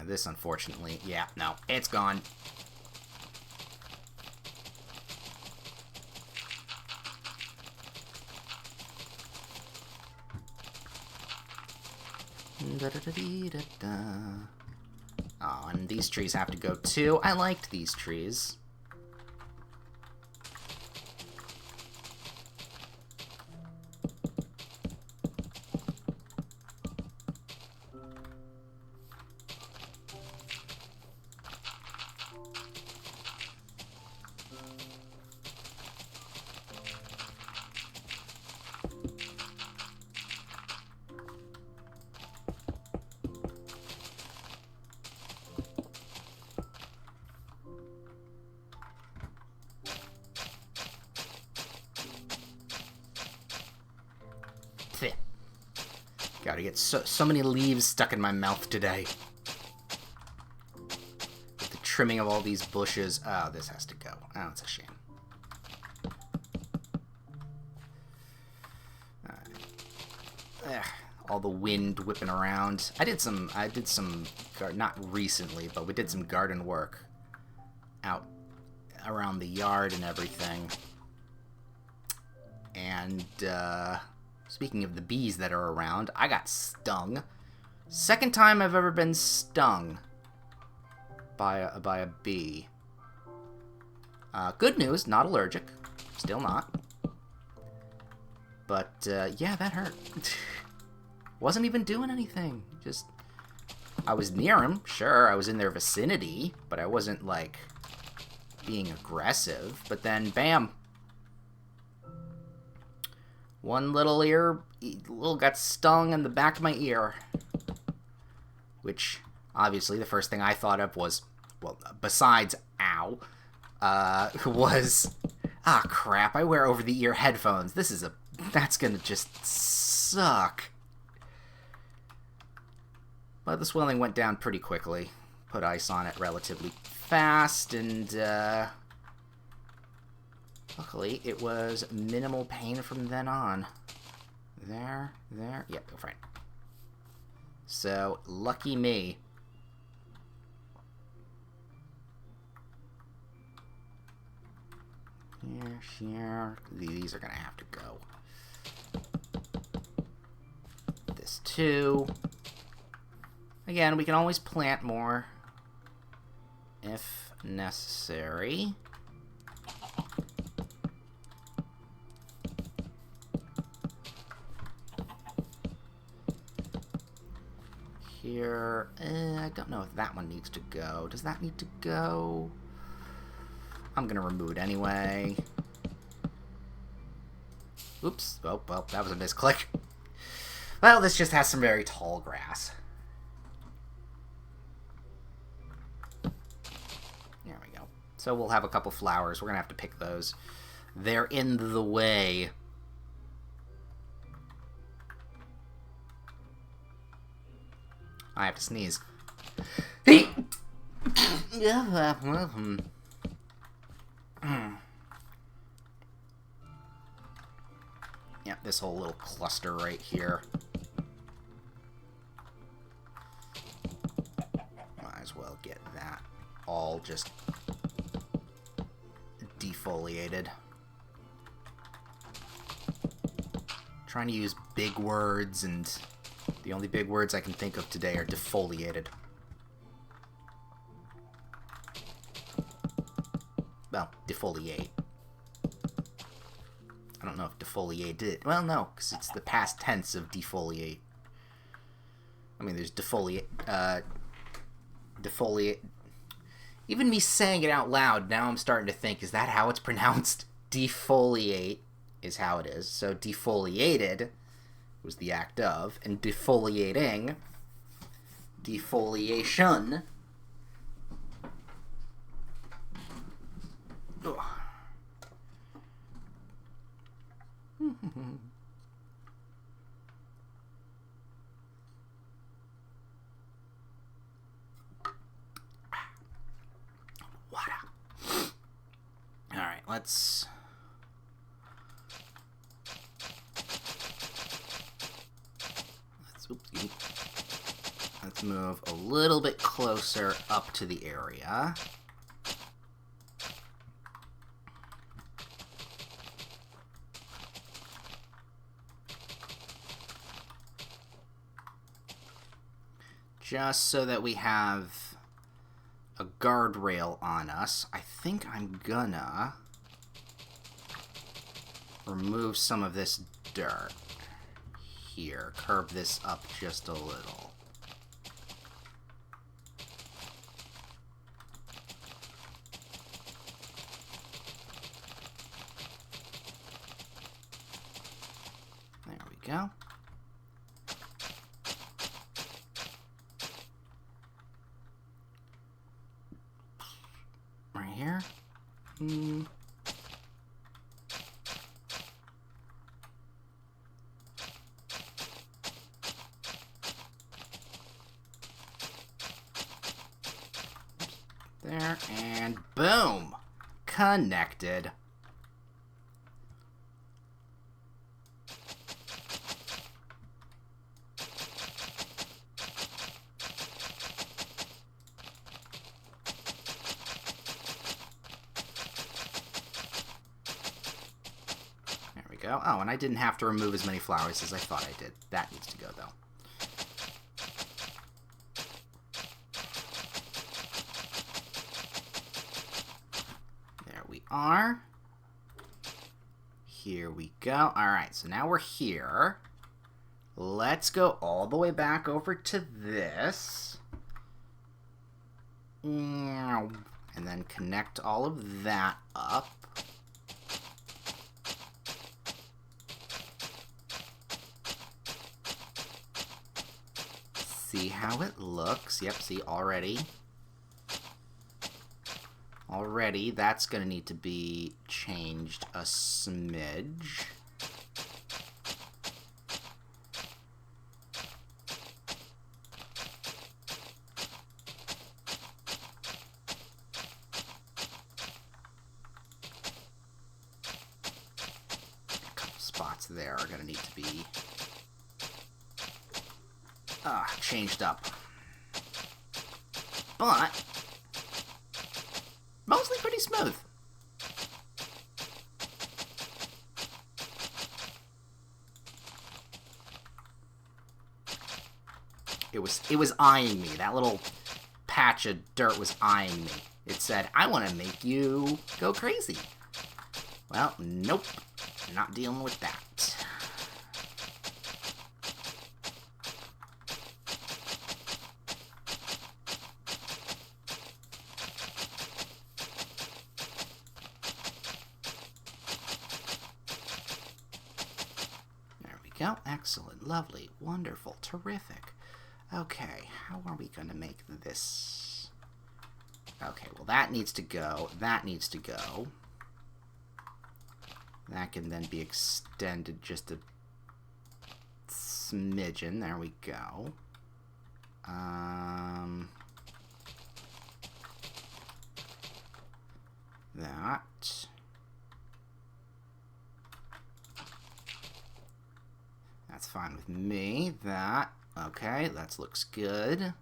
this, unfortunately... Yeah, no. It's gone. Oh, and these trees have to go too. I liked these trees. Gotta get so many leaves stuck in my mouth today. With the trimming of all these bushes. Oh, this has to go. Oh, it's a shame. All the wind whipping around. I did some, not recently, but we did some garden work out around the yard and everything. And, speaking of the bees that are around, I got stung. Second time I've ever been stung by a bee. Good news, not allergic. Still not. But, yeah, that hurt. Wasn't even doing anything. Just, I was near him, sure, I was in their vicinity, but I wasn't, like, being aggressive. But then, bam. One little got stung in the back of my ear. Which, obviously, the first thing I thought of was, well, besides, ow, was, ah, crap, I wear over-the-ear headphones. That's gonna just suck. But the swelling went down pretty quickly. Put ice on it relatively fast, and, luckily, it was minimal pain from then on. There. Yep, go for it. So, lucky me. Here. These are gonna have to go. This too. Again, we can always plant more if necessary. Here, I don't know if that one needs to go. Does that need to go? I'm gonna remove it anyway. Oops. Oh, well, that was a misclick. Well, this just has some very tall grass. There we go. So we'll have a couple flowers. We're gonna have to pick those. They're in the way. I have to sneeze. Yeah, this whole little cluster right here. Might as well get that all just defoliated. Trying to use big words, and the only big words I can think of today are defoliated. Well, defoliate. I don't know if defoliate did. Well, no, because it's the past tense of defoliate. I mean, there's defoliate. Defoliate. Even me saying it out loud, now I'm starting to think, is that how it's pronounced? Defoliate is how it is. So defoliated was the act of, and defoliating, defoliation. Ugh. Water. All right, let's move a little bit closer up to the area. Just so that we have a guardrail on us. I think I'm gonna remove some of this dirt here. Curve this up just a little. There we go. Right here. There, and boom! Connected. There we go. Oh, and I didn't have to remove as many flowers as I thought I did. That needs to go, though. Are. Here we go. Alright, so now we're here. Let's go all the way back over to this. And then connect all of that up. See how it looks. Yep, see, already, that's going to need to be changed a smidge. A couple spots there are going to need to be changed up. But mostly pretty smooth. It was eyeing me. That little patch of dirt was eyeing me. It said, I want to make you go crazy. Well, nope. Not dealing with that. Go. Excellent. Lovely. Wonderful. Terrific. Okay. How are we going to make this? Okay. Well, that needs to go. That needs to go. That can then be extended just a smidgen. There we go. That. That's fine with me. That. Okay, that looks good.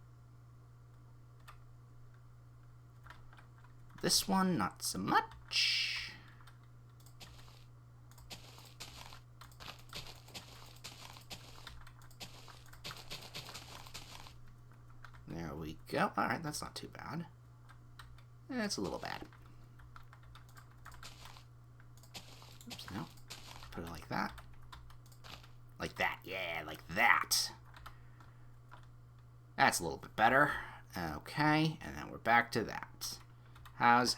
This one, not so much. There we go. Alright, that's not too bad. It's a little bad. Oops, no. Put it like that. Like that, yeah, like that. That's a little bit better. Okay, and then we're back to that. How's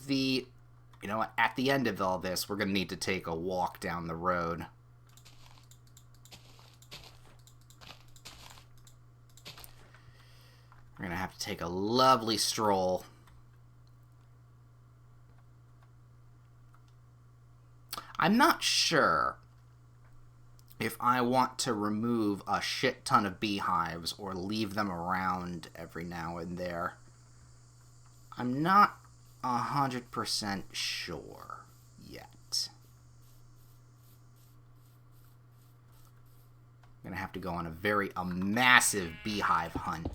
the... You know what, at the end of all this, we're going to need to take a walk down the road. We're going to have to take a lovely stroll. I'm not sure if I want to remove a shit ton of beehives or leave them around every now and there. I'm not 100% sure yet. I'm going to have to go on a massive beehive hunt.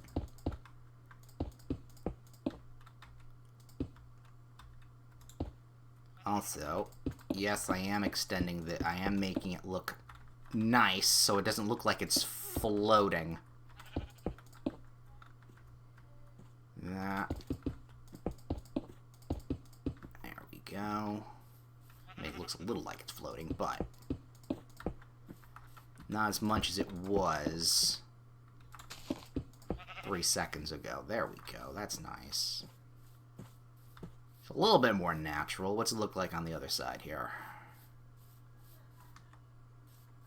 Also, yes, I am extending the... I am making it look nice, so it doesn't look like it's floating. That. There we go. It looks a little like it's floating, but not as much as it was 3 seconds ago. There we go. That's nice. It's a little bit more natural. What's it look like on the other side here?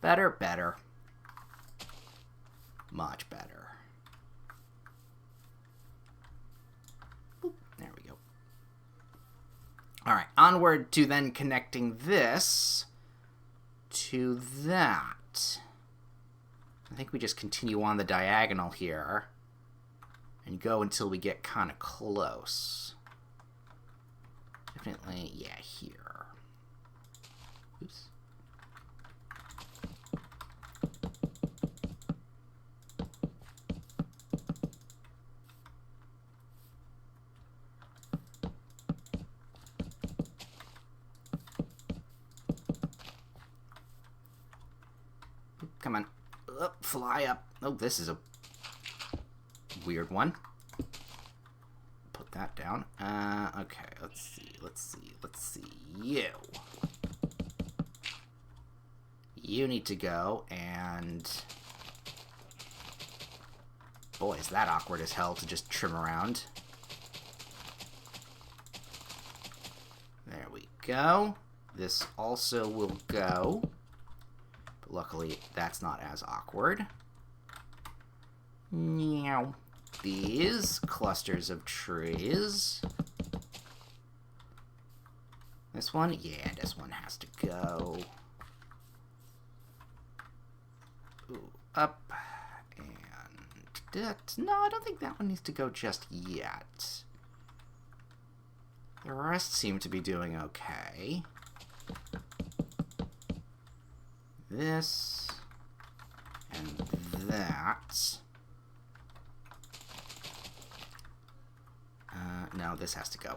Better, better. Much better. Boop, there we go. Alright, onward to then connecting this to that. I think we just continue on the diagonal here and go until we get kind of close. Definitely, yeah, here. Oops. Come on. Fly up. Oh, this is a weird one. Put that down. Okay, let's see. You need to go, and... Boy, is that awkward as hell to just trim around. There we go. This also will go. But luckily, that's not as awkward. Meow. These clusters of trees. This one? Yeah, this one has to go. Ooh, up. And that. No, I don't think that one needs to go just yet. The rest seem to be doing okay. This. And that. No, this has to go.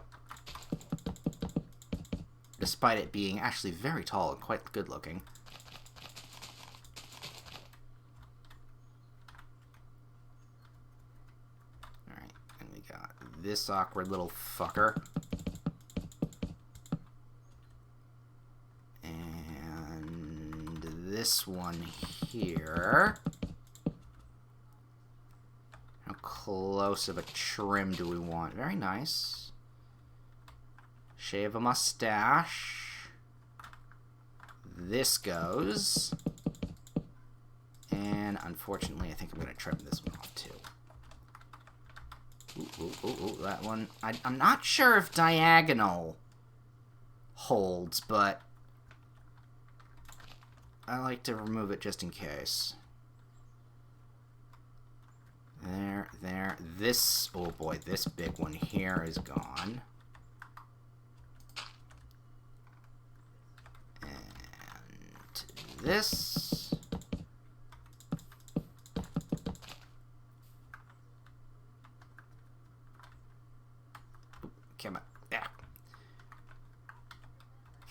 Despite it being actually very tall and quite good looking. Alright, and we got this awkward little fucker. And this one here. How close of a trim do we want? Very nice. Shave a mustache. This goes. And unfortunately, I think I'm going to trim this one off too. Ooh, that one. I'm not sure if diagonal holds, but I like to remove it just in case. There. This, oh boy, this big one here is gone. And this. Come on. There.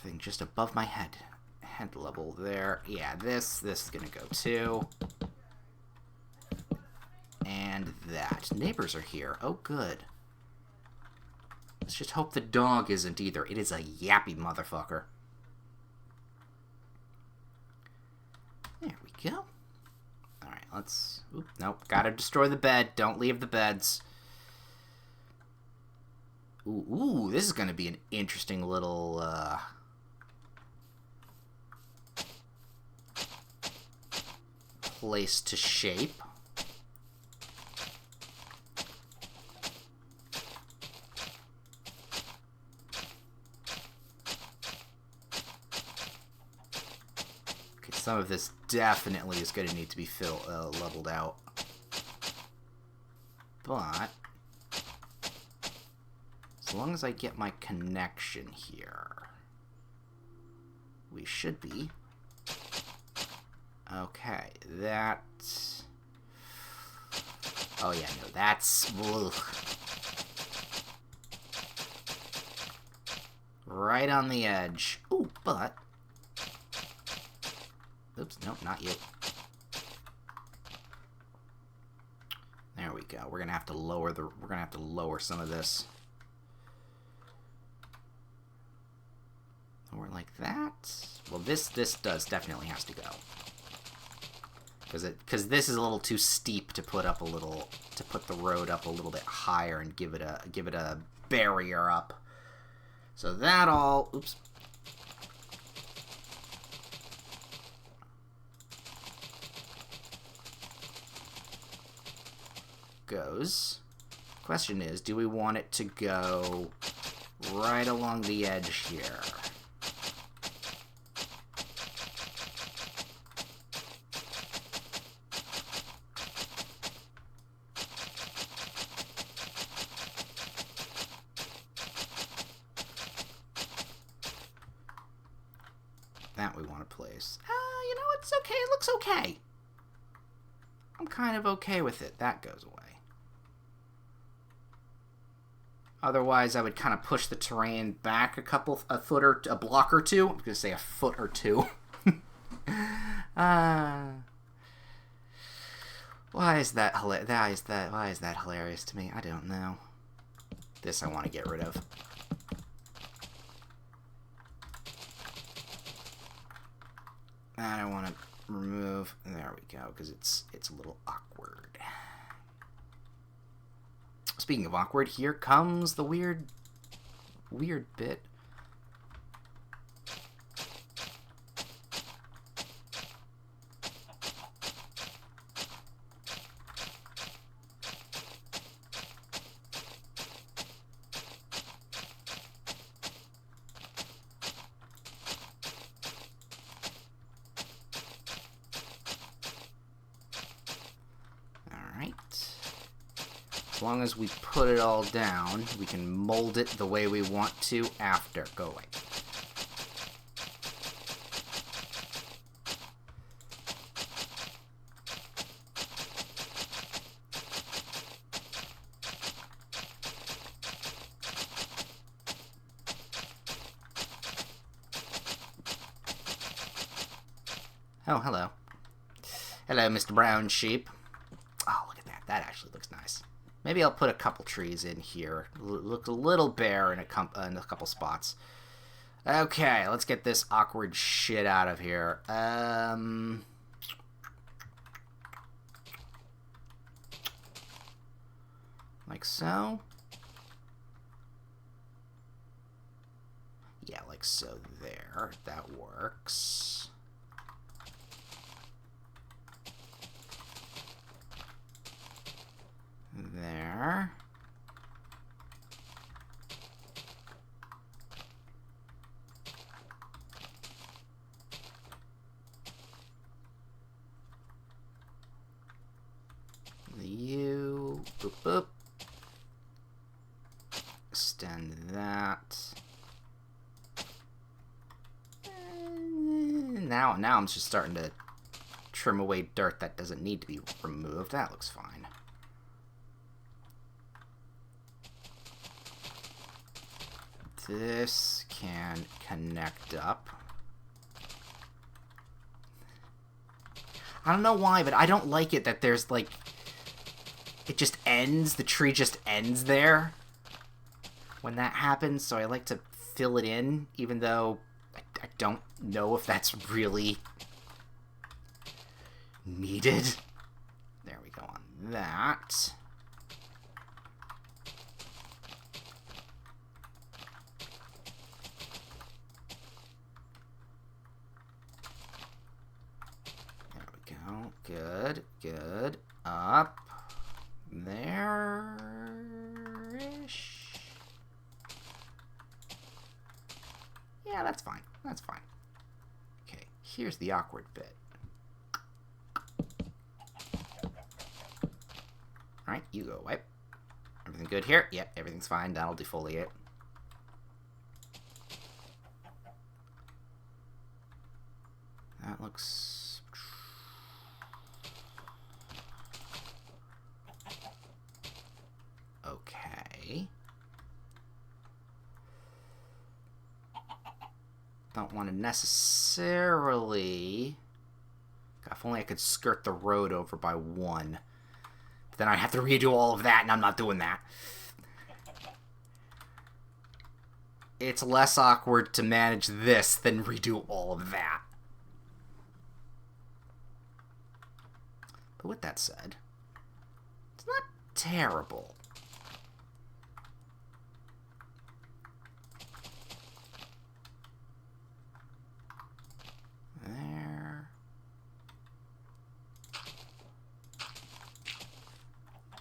Thing just above my head. Head level there. Yeah, this is gonna go too. And that. Neighbors are here. Oh, good. Let's just hope the dog isn't either. It is a yappy motherfucker. There we go. Alright, let's... Oop, nope, gotta destroy the bed. Don't leave the beds. Ooh, this is gonna be an interesting little, place to shape. Some of this definitely is going to need to be leveled out. But as long as I get my connection here, we should be okay. That... Oh yeah, no, that's... Ugh. Right on the edge. Ooh, but... Oops, no, not you. There we go. We're gonna have to lower some of this. Or like that. Well, this definitely has to go. Because this is a little too steep to put the road up a little bit higher and give it a barrier up. So that all, oops. Goes. Question is, do we want it to go right along the edge here? That we want to place. You know, it's okay. It looks okay. I'm kind of okay with it. That goes away. Otherwise, I would kind of push the terrain back a block or two. I'm going to say a foot or two. Why is that hilarious to me? I don't know. This I want to get rid of. That I want to remove. There we go, because it's a little awkward. Speaking of awkward, here comes the weird bit. As long as we put it all down, we can mold it the way we want to after. Go away. Oh, hello. Hello, Mr. Brown Sheep. Oh, look at that. That actually looks nice. Maybe I'll put a couple trees in here. Looks a little bare in a couple spots. Okay, let's get this awkward shit out of here. Like so. Yeah, like so there. That works. There. You. Boop, boop. Extend that. And now I'm just starting to trim away dirt that doesn't need to be removed. That looks fine. This can connect up. I don't know why, but I don't like it that there's like... It just ends. The tree just ends there when that happens, so I like to fill it in, even though I don't know if that's really needed. There we go on that. Good, good. Up. There-ish. Yeah, that's fine. That's fine. Okay, here's the awkward bit. Alright, you go away. Everything good here? Yep, everything's fine. That'll defoliate. That looks... okay. want to necessarily... God, if only I could skirt the road over by 1. But then I'd have to redo all of that, and I'm not doing that. It's less awkward to manage this than redo all of that. But with that said, it's not terrible. There.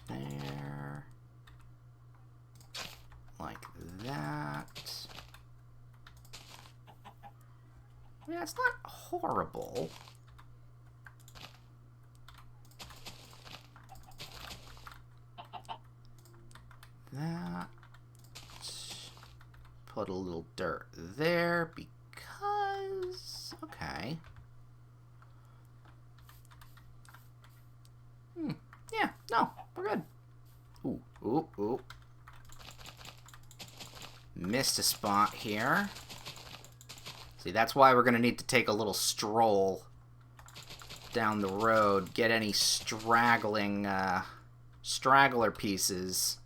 There. Like that. Yeah, it's not horrible. That. Put a little dirt there because... Okay. Yeah, no, we're good. Ooh, ooh, ooh. Missed a spot here. See, that's why we're going to need to take a little stroll down the road. Get any straggling, straggler pieces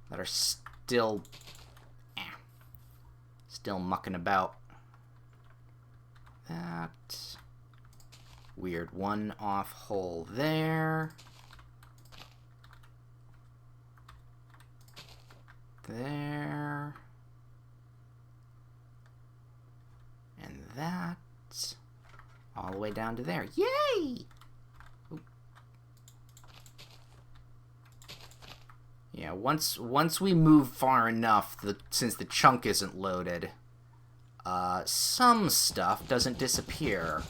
that are still mucking about. That weird one-off hole there. There. And that all the way down to there. Yay! Ooh. Yeah, once we move far enough, since the chunk isn't loaded, some stuff doesn't disappear.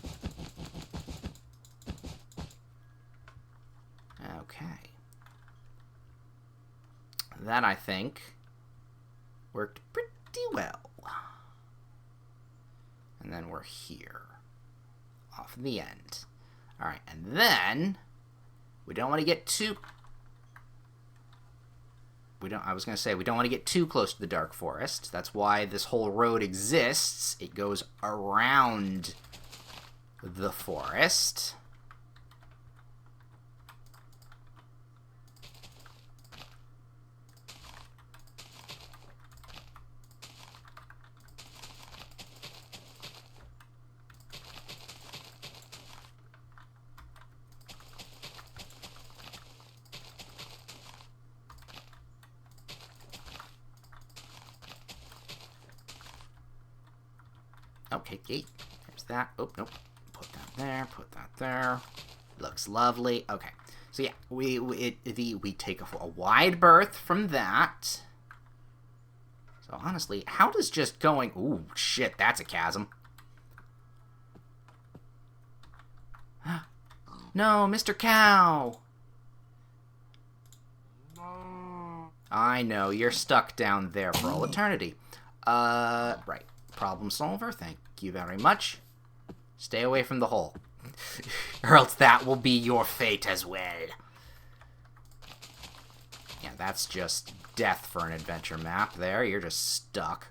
Okay. That, I think, worked pretty well. And then we're here. Off the end. Alright, and then we don't want to get too... I was going to say, we don't want to get too close to the dark forest. That's why this whole road exists. It goes around the forest. Okay, gate. There's that. Oh, nope. Put that there. Put that there. Looks lovely. Okay. So yeah, we take a wide berth from that. So honestly, how does just going... Ooh, shit, that's a chasm. No, Mr. Cow! I know, you're stuck down there for all eternity. Right. Problem solver, thank you very much. Stay away from the hole. Or else that will be your fate as well. Yeah, that's just death for an adventure map there. You're just stuck.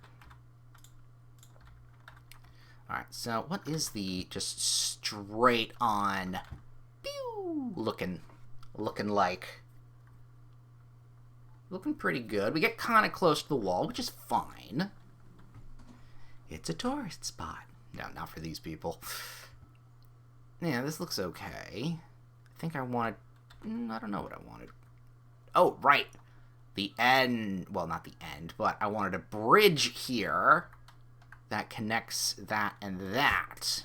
Alright, so what is the just straight on pew, looking like? Looking pretty good. We get kind of close to the wall, which is fine. It's a tourist spot. No, not for these people. Yeah, this looks okay. I think I wanted... I don't know what I wanted. Oh, right. The end... Well, not the end, but I wanted a bridge here that connects that and that.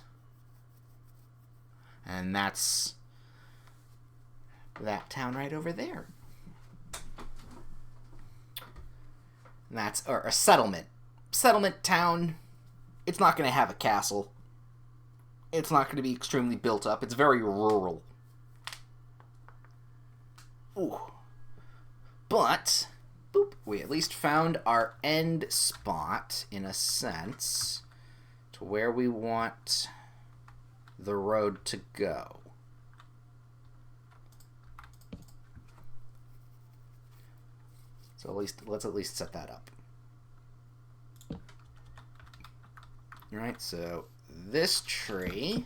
And that's that town right over there. And that's... Or a settlement. Settlement town... It's not going to have a castle. It's not going to be extremely built up. It's very rural. Ooh. But, boop, we at least found our end spot, in a sense, to where we want the road to go. So let's at least set that up. Alright, so this tree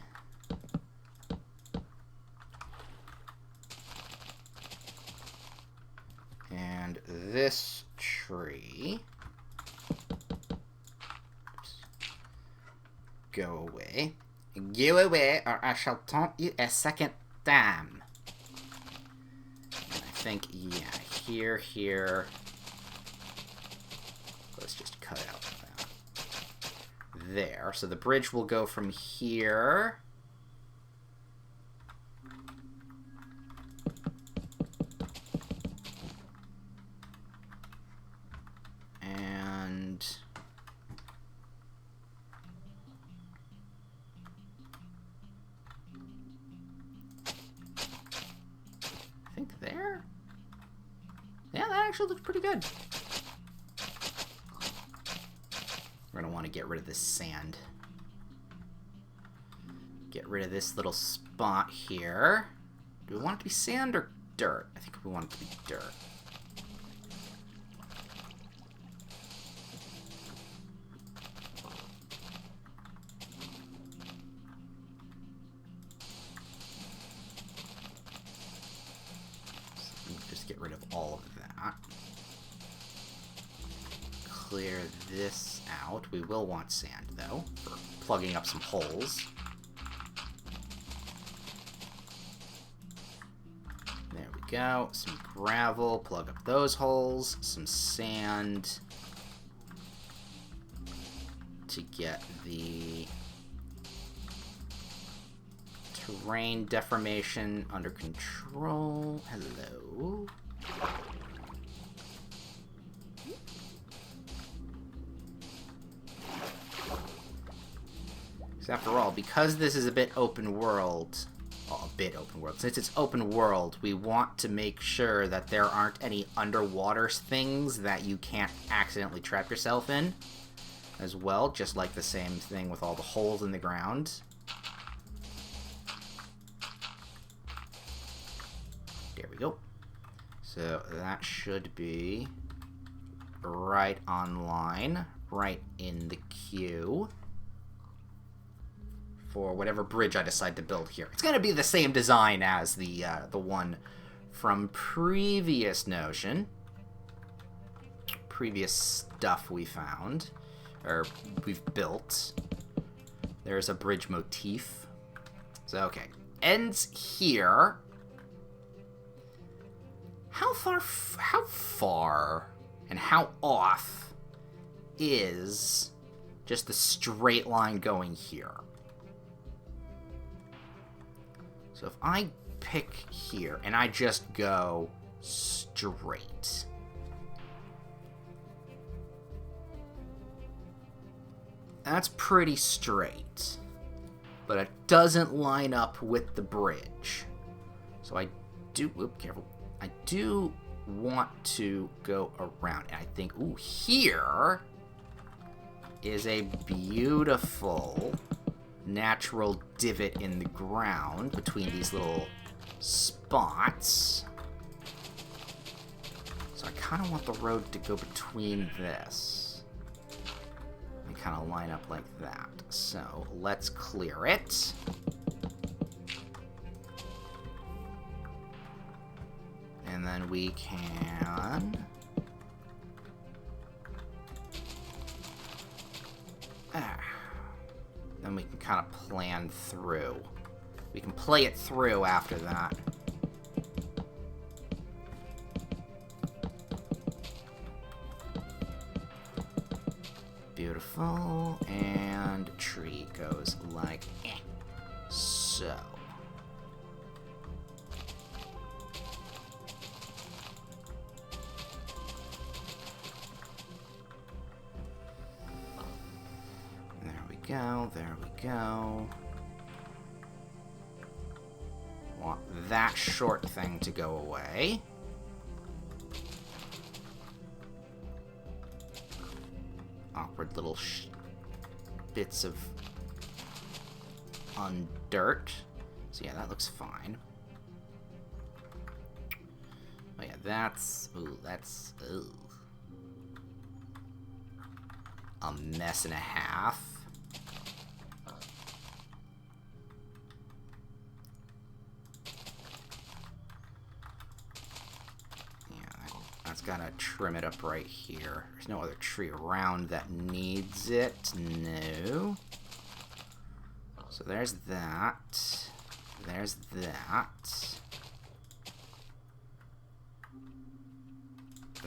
and this tree go away. Go away, or I shall taunt you a second time. And I think, yeah, here. Let's just cut out that. There. So the bridge will go from here. And I think there. Yeah, that actually looks pretty good. We're going to want to get rid of this sand. Get rid of this little spot here. Do we want it to be sand or dirt? I think we want it to be dirt. So just get rid of all of that. Clear this out. We will want sand, though, for plugging up some holes. There we go. Some gravel. Plug up those holes. Some sand to get the terrain deformation under control. Hello. After all, because this is a bit open world, well, a bit open world, since it's open world, we want to make sure that there aren't any underwater things that you can't accidentally trap yourself in as well, just like the same thing with all the holes in the ground. There we go. So that should be right on line, right in the queue for whatever bridge I decide to build here. It's going to be the same design as the one from previous Notion. Previous stuff we found, or we've built. There's a bridge motif. So, okay. Ends here. How far and how off is just the straight line going here? So if I pick here and I just go straight, that's pretty straight, but it doesn't line up with the bridge. So I do, careful, I do want to go around, and I think, ooh, here is a beautiful natural divot in the ground between these little spots. So I kind of want the road to go between this and kind of line up like that. So let's clear it. And then we can then we can kind of plan through. We can play it through after that. Beautiful. And tree goes like so. There we go. Want that short thing to go away. Awkward little bits of undirt. So yeah, that looks fine. Oh yeah, that's a mess and a half. gotta trim it up right here. There's no other tree around that needs it. No. So there's that. There's that.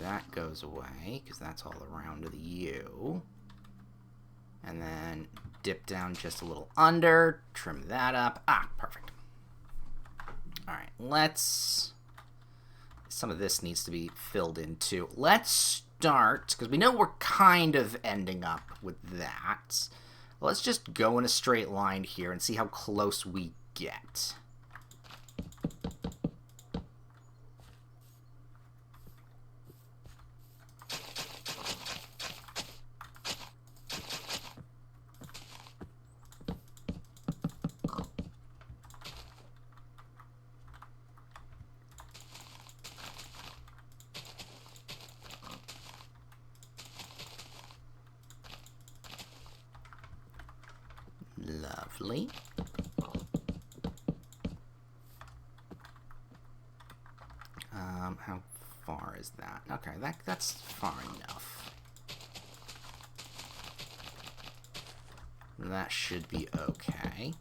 That goes away, because that's all around the U. And then dip down just a little under, trim that up. Ah, perfect. Alright, let's... Some of this needs to be filled in too. Let's start, because we know we're kind of ending up with that. Let's just go in a straight line here and see how close we get. Lovely. How far is that? Okay, that's far enough. That should be okay.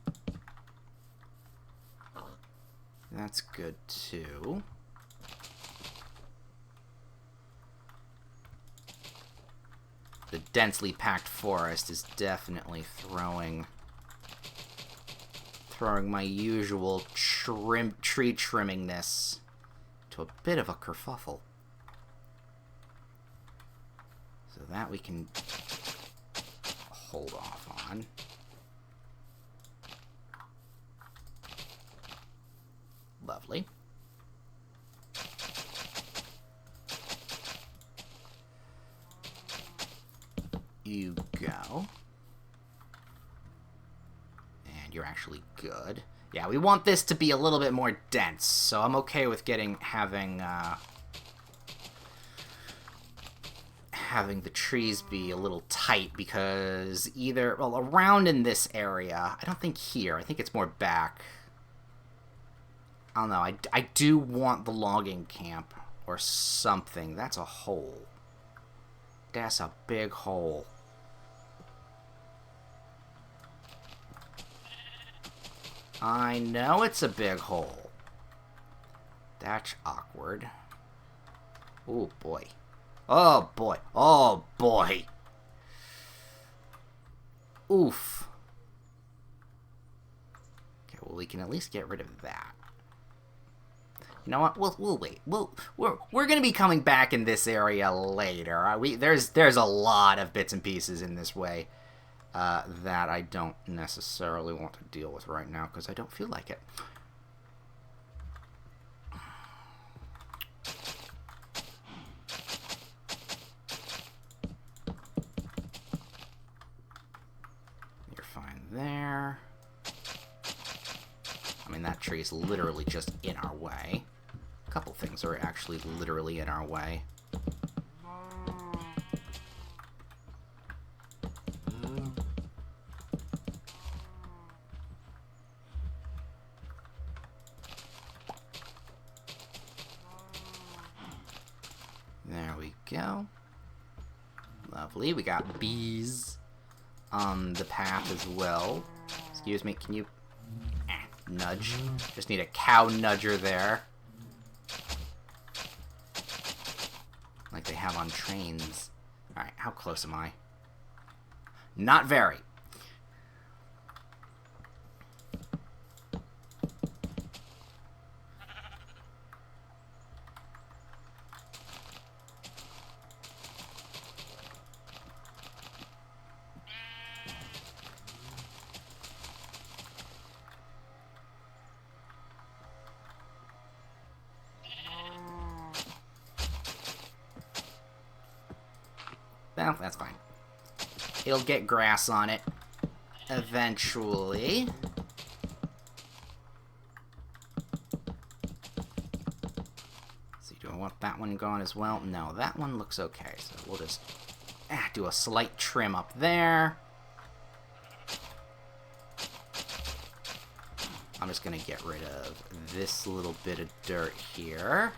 That's good too. The densely packed forest is definitely throwing my usual tree trimmingness to a bit of a kerfuffle. So that we can hold off on. Lovely. You go. And you're actually good. Yeah, we want this to be a little bit more dense, so I'm okay with having the trees be a little tight, because well, around in this area, I don't think here, I think it's more back. I don't know, I do want the logging camp or something. That's a hole. That's a big hole. I know it's a big hole. That's awkward. Oh boy. Oh boy. Oh boy. Oof. Okay, well, we can at least get rid of that. You know what? We'll wait. We're gonna be coming back in this area later. There's a lot of bits and pieces in this way that I don't necessarily want to deal with right now because I don't feel like it. You're fine there. I mean, that tree is literally just in our way. A couple things are actually literally in our way. There we go. Lovely. We got bees on the path as well. Excuse me, can you... nudge. Just need a cow nudger there. Like they have on trains. Alright, how close am I? Not very. Well, that's fine. It'll get grass on it eventually. So do I want that one gone as well? No, that one looks okay. So we'll just do a slight trim up there. I'm just going to get rid of this little bit of dirt here.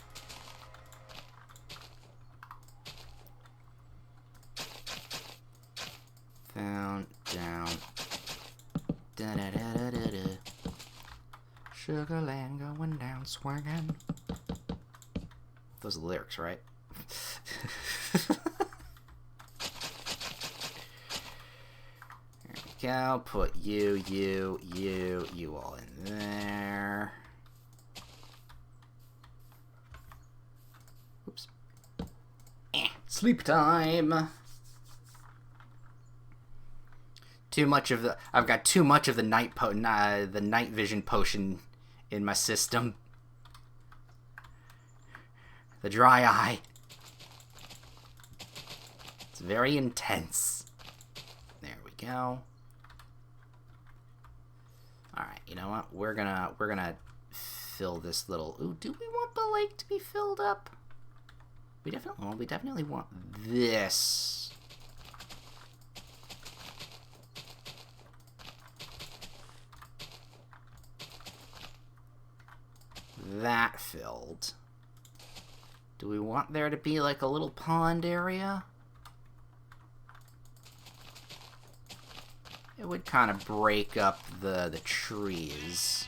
Down, down. Da da da da da da. Sugarland going down swinging. Those are the lyrics, right? There we go. Put you all in there. Oops. Sleep time. Too much of the. I've got too much of the the night vision potion in my system. The dry eye. It's very intense. There we go. All right, you know what? We're gonna fill this little. Ooh, do we want the lake to be filled up? We definitely want this. That filled. Do we want there to be like a little pond area? It would kind of break up the trees.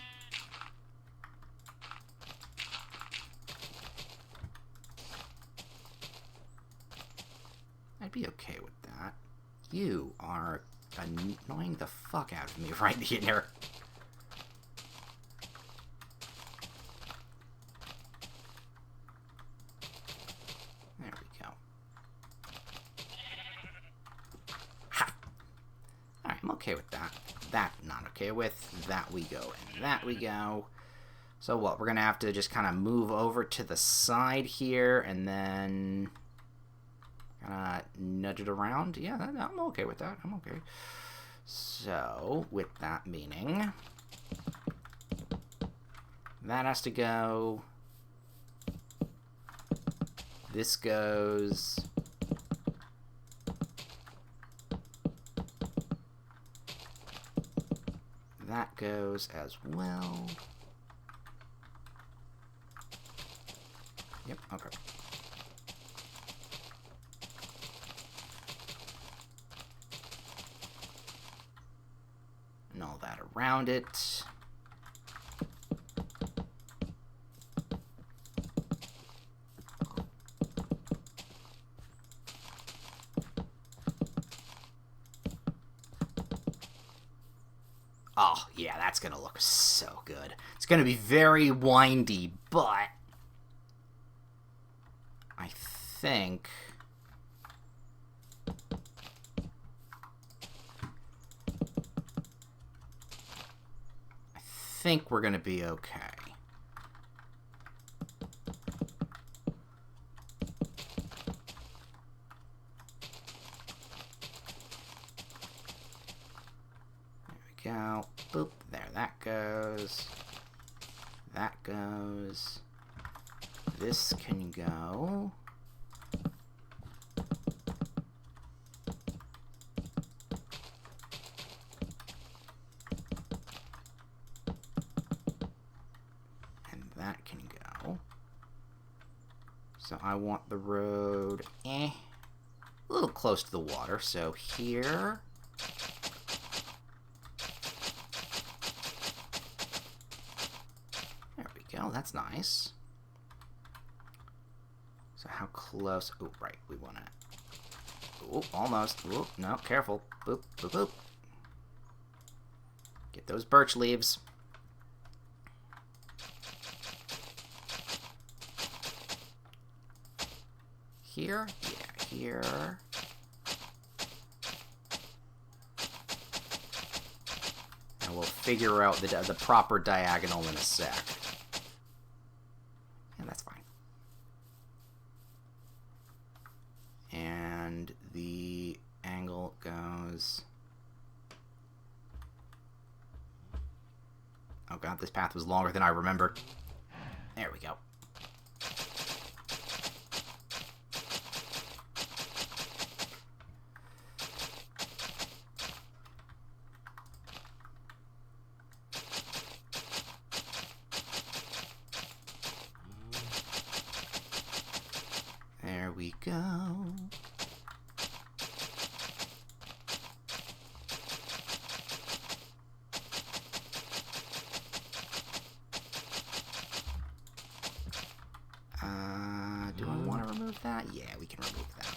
I'd be okay with that. You are annoying the fuck out of me right here. Okay with that. That not okay with. That we go, and that we go. So what? We're gonna have to just kind of move over to the side here, and then nudge it around. Yeah, I'm okay with that. I'm okay. So with that meaning, that has to go. This goes. That goes as well. Yep, okay. And all that around it. Oh, yeah, that's going to look so good. It's going to be very windy, but I think we're going to be okay. Go. Boop. There that goes. That goes. This can go. And that can go. So I want the road a little close to the water. So here. Oh, that's nice. So how close? Oh, right. We want to. Oh, almost. Oh, no, careful. Boop, boop, boop. Get those birch leaves. Here? Yeah, here. And we'll figure out the proper diagonal in a sec. And that's fine. And the angle goes... Oh god, this path was longer than I remembered. There we go. There we go. remove that? Yeah, we can remove that.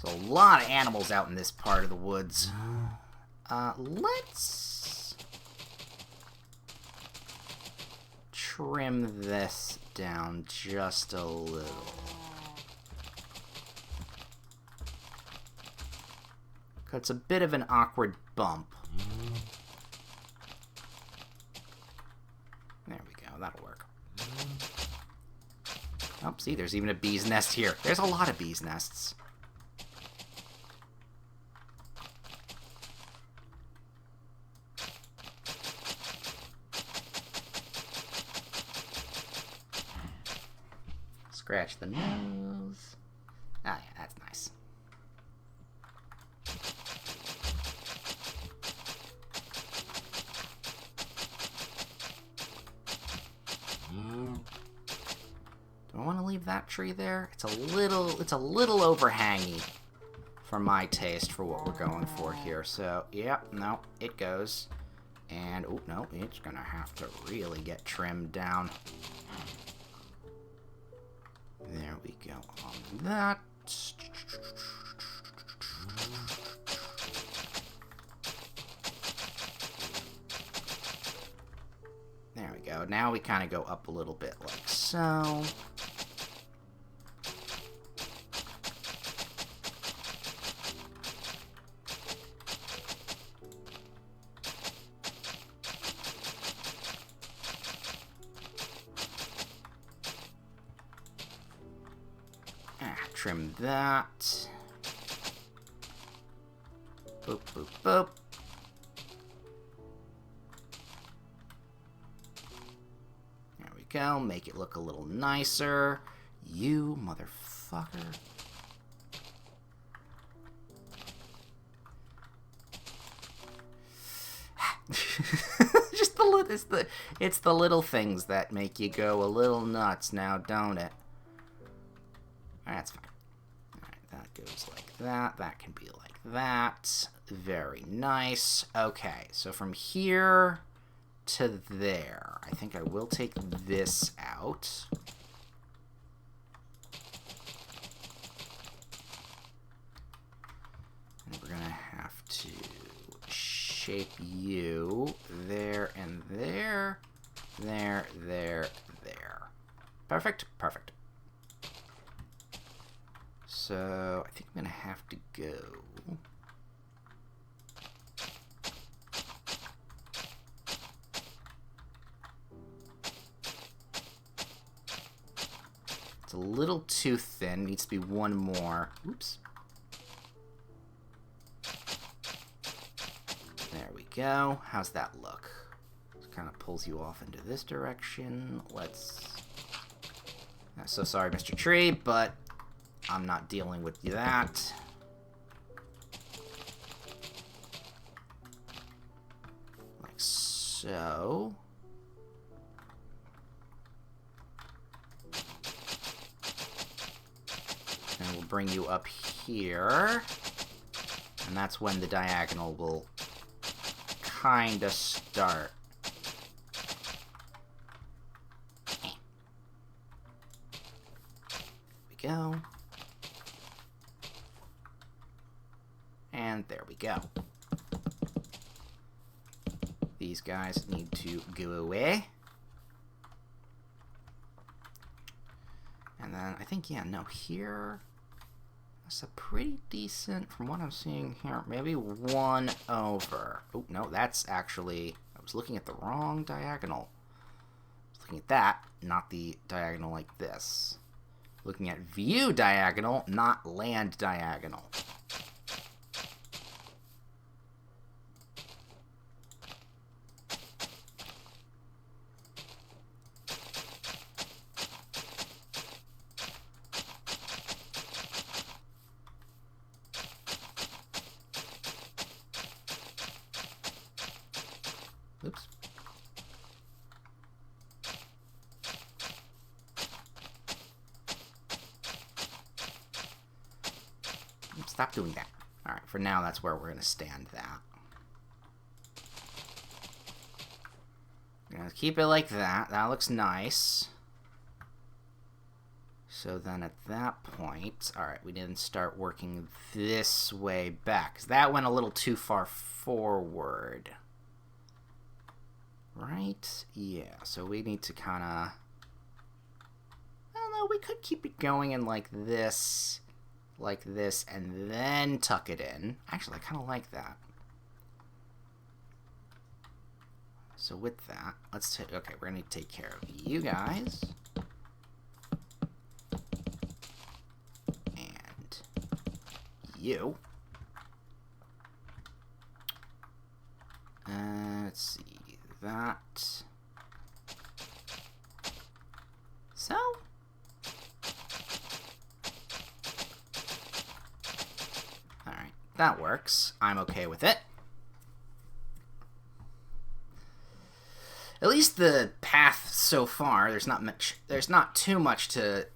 There's a lot of animals out in this part of the woods. Let's trim this down just a little. It's a bit of an awkward bump. There we go, that'll work. Oh, see, there's even a bee's nest here. There's a lot of bee's nests. Scratch the nose. Ah, yeah, that's nice. Do I want to leave that tree there? It's a little overhangy for my taste for what we're going for here. So, yeah, no, it goes. And, oh, no, it's going to have to really get trimmed down. There we go on that. There we go. Now we kind of go up a little bit like so. Trim that. Boop, boop, boop. There we go. Make it look a little nicer. You motherfucker. Just it's the little things that make you go a little nuts now, don't it? That's fine. Alright, that goes like that. That can be like that. Very nice. Okay, so from here to there, I think I will take this out. And we're going to have to shape you there and there. There, there, there. Perfect, perfect. So, I think I'm going to have to go. It's a little too thin. Needs to be one more. Oops. There we go. How's that look? It kind of pulls you off into this direction. Let's... I'm so sorry, Mr. Tree, but... I'm not dealing with that. Like so. And we'll bring you up here. And that's when the diagonal will kind of start. There we go. And there we go. These guys need to go away. And then I think, yeah, no, here, that's a pretty decent, from what I'm seeing here, maybe one over. Oh, no, that's actually, I was looking at the wrong diagonal. I was looking at that, not the diagonal like this. Looking at view diagonal, not land diagonal. Oops. Stop doing that. Alright, for now, that's where we're going to stand that. We're going to keep it like that. That looks nice. So then at that point, all right, we didn't start working this way back, 'cause that went a little too far forward. Right? Yeah, so we need to kind of... Well, no, we could keep it going in like this, and then tuck it in. Actually, I kind of like that. So with that, let's take... Okay, we're going to take care of you guys. And you. Let's see. That. So? Alright, that works. I'm okay with it. At least the path so far, there's not too much to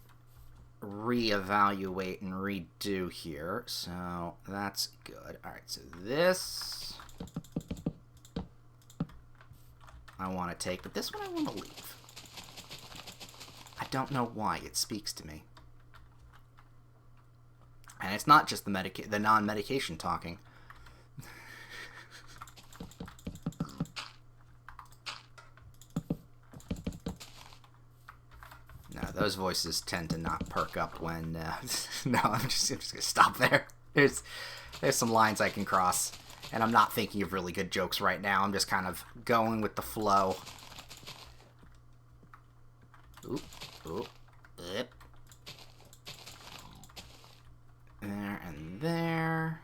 reevaluate and redo here, so that's good. Alright, so this I want to take, but this one I want to leave. I don't know why. It speaks to me. And it's not just the non-medication talking. No, those voices tend to not perk up when... no, I'm just going to stop there. There's some lines I can cross. And I'm not thinking of really good jokes right now. I'm just kind of going with the flow. Oop, oop, yep. There and there.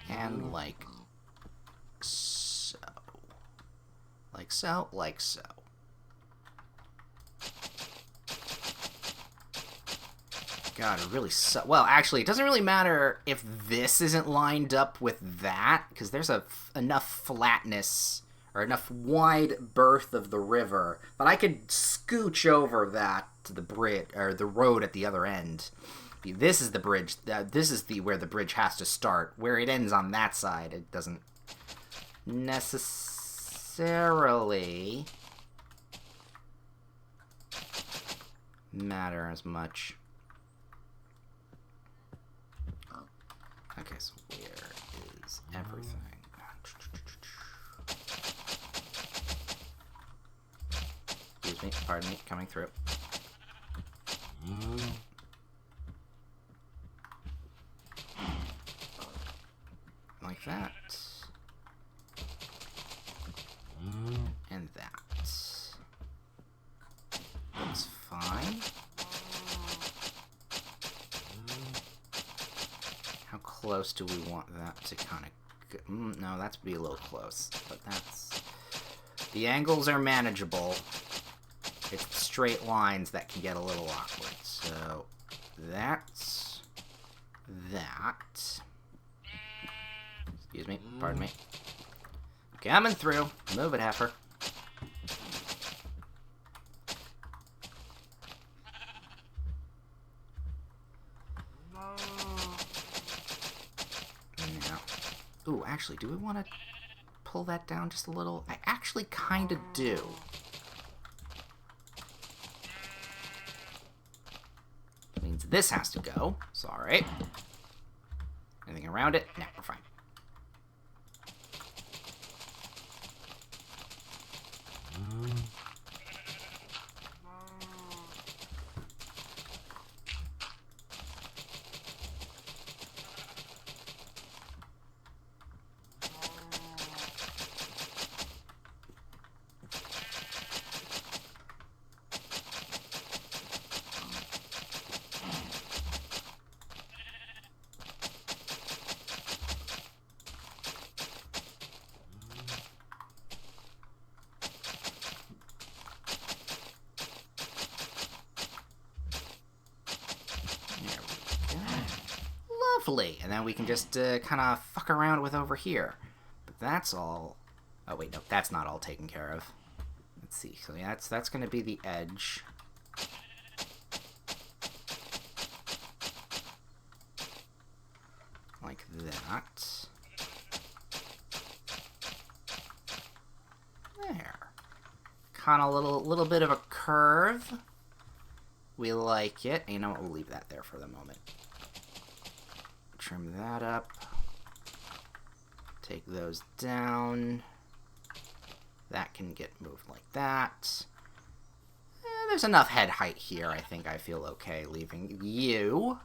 And like so. Like so, like so. God, it really sucks. Well, actually, it doesn't really matter if this isn't lined up with that, because there's enough flatness, or enough wide berth of the river, that I could scooch over that to the bridge, or the road at the other end. This is the bridge. This is where the bridge has to start. Where it ends on that side, it doesn't necessarily matter as much. Okay, so where is everything? Excuse me, pardon me, coming through. Like that. And that. That's fine. How close do we want that to kind of go? No, that's be a little close, but that's... The angles are manageable. It's straight lines that can get a little awkward. So, that's... that. Excuse me, pardon me. Coming through. Move it, heifer. Now. Ooh, actually, do we want to pull that down just a little? I actually kind of do. Which means this has to go. Sorry. Anything around it? No, we're fine. And then we can just kind of fuck around with over here. But that's all... Oh, wait, no, that's not all taken care of. Let's see. So yeah, that's going to be the edge. like that. There. Kind of a little bit of a curve. We like it. You know what? We'll leave that there for the moment. Trim that up. Take those down. That can get moved like that. There's enough head height here. I think I feel okay leaving you.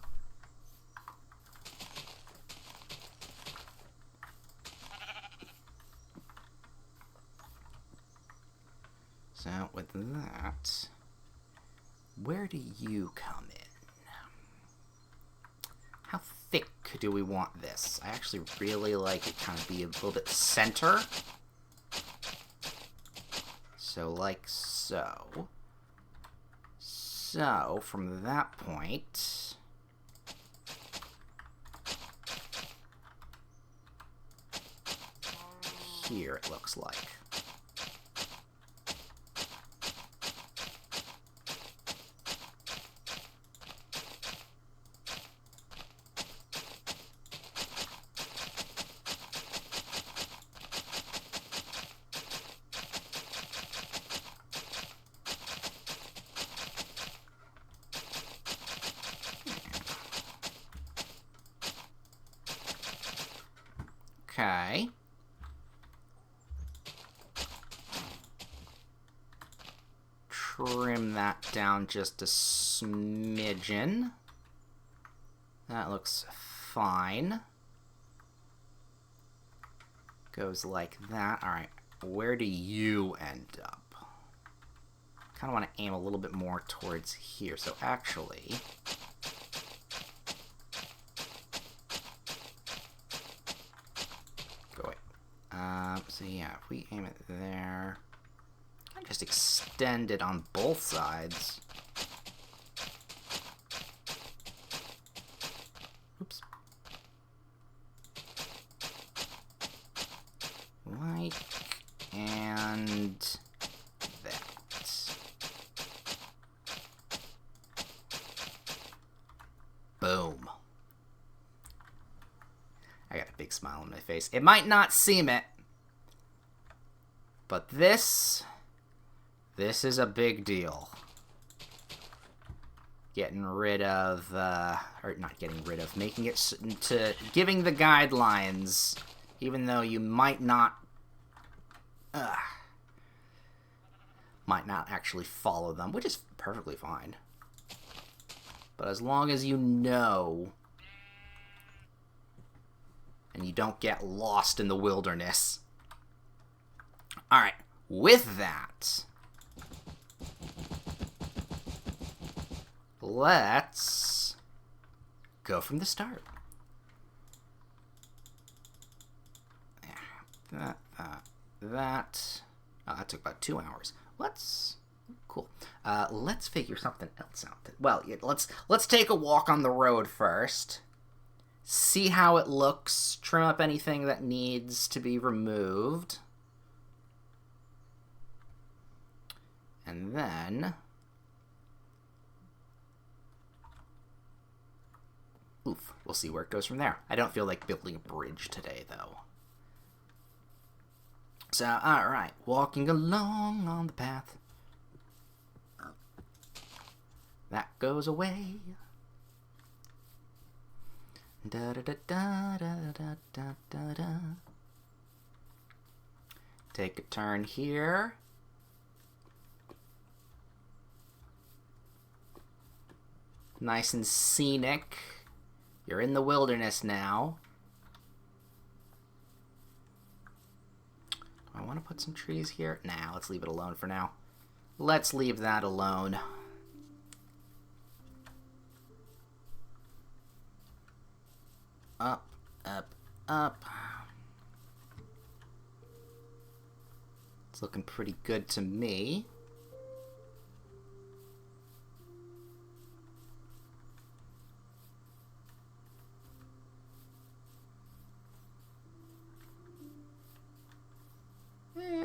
So with that, where do you come in? How thick do we want this? I actually really like it kind of be a little bit center. So like so. So from that point, here it looks like. Okay. Trim that down just a smidgen. That looks fine. Goes like that. Alright, where do you end up? Kind of want to aim a little bit more towards here. So actually... so yeah, if we aim it there, I just extend it on both sides. Oops. Like, and that. Boom. I got a big smile on my face. It might not seem it, but this is a big deal. Getting rid of, or not getting rid of, making it to giving the guidelines, even though you might not actually follow them, which is perfectly fine. But as long as you know, and you don't get lost in the wilderness. Alright, with that, let's go from the start. That. Oh, that took about 2 hours. Cool. Let's figure something else out. Well, let's take a walk on the road first. See how it looks. Trim up anything that needs to be removed. And then... oof, we'll see where it goes from there. I don't feel like building a bridge today, though. So, alright. Walking along on the path. That goes away. Da da da da da da da da da. Take a turn here. Nice and scenic. You're in the wilderness now. Do I want to put some trees here? Nah, let's leave it alone for now. Let's leave that alone. Up, up, up. It's looking pretty good to me.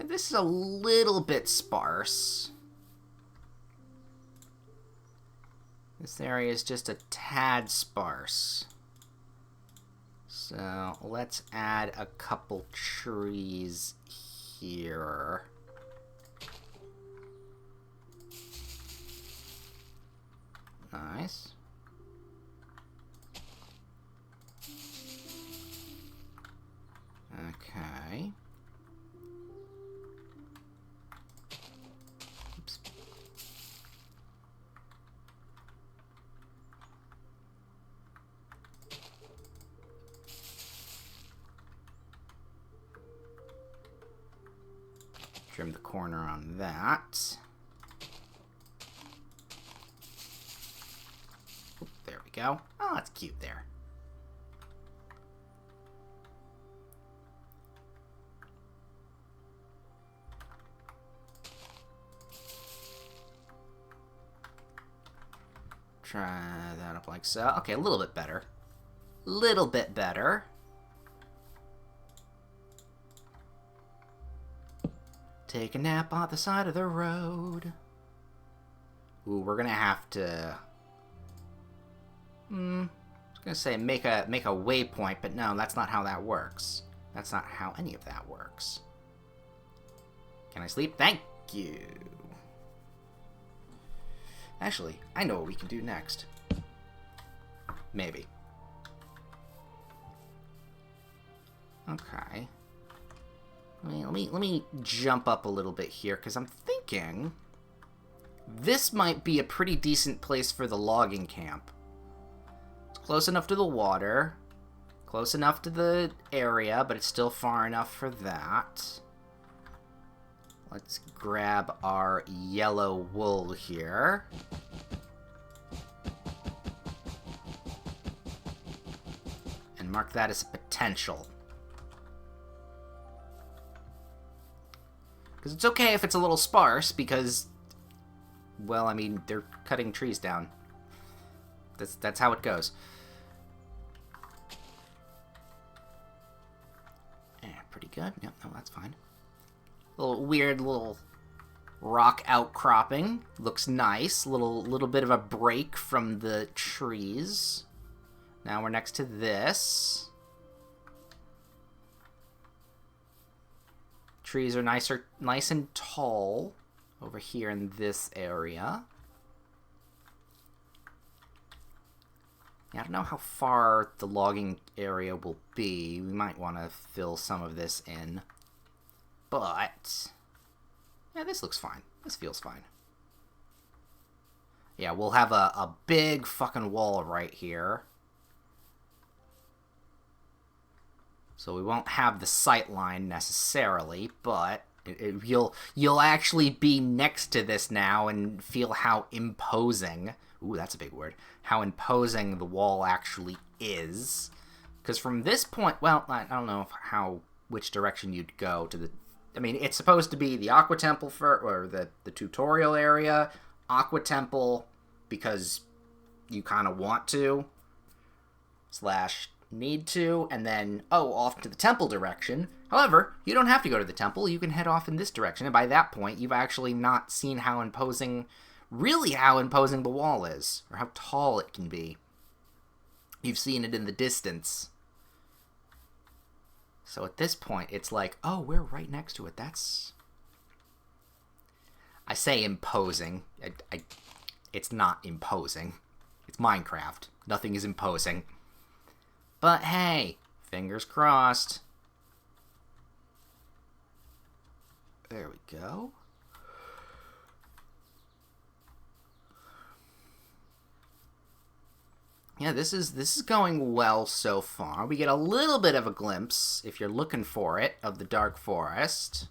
This is a little bit sparse. This area is just a tad sparse. So let's add a couple trees here. Nice. Okay. Oops. Trim the corner on that. Oop, there we go. Oh, that's cute there. Try that up like so. Okay, a little bit better. Little bit better. Take a nap on the side of the road. Ooh, we're gonna have to... I was gonna say make a waypoint, but no, that's not how that works. That's not how any of that works. Can I sleep? Thank you. Actually, I know what we can do next. Maybe. Okay. Let me jump up a little bit here, because I'm thinking this might be a pretty decent place for the logging camp. It's close enough to the water, close enough to the area, but it's still far enough for that. Let's grab our yellow wool here. And mark that as a potential. Because it's okay if it's a little sparse, because, well, I mean, they're cutting trees down. That's how it goes. Yeah, pretty good. Yep, no, that's fine. Little weird little rock outcropping. Looks nice. Little bit of a break from the trees. Now we're next to this. Trees are nice and tall over here in this area. Yeah, I don't know how far the logging area will be. We might want to fill some of this in. But, yeah, this looks fine. This feels fine. Yeah, we'll have a big fucking wall right here. So we won't have the sight line necessarily, but you'll actually be next to this now and feel how imposing, ooh, that's a big word, how imposing the wall actually is. Because from this point, well, I don't know which direction you'd go to the... I mean, it's supposed to be the Aqua Temple or the tutorial area, Aqua Temple, because you kind of want to, / need to, and then, off to the temple direction. However, you don't have to go to the temple. You can head off in this direction, and by that point, you've actually not seen how imposing the wall is, or how tall it can be. You've seen it in the distance. So at this point, it's like, oh, we're right next to it. That's... I say imposing. It's not imposing. It's Minecraft. Nothing is imposing. But hey, fingers crossed. There we go. Yeah, this is going well so far. We get a little bit of a glimpse, if you're looking for it, of the Dark Forest.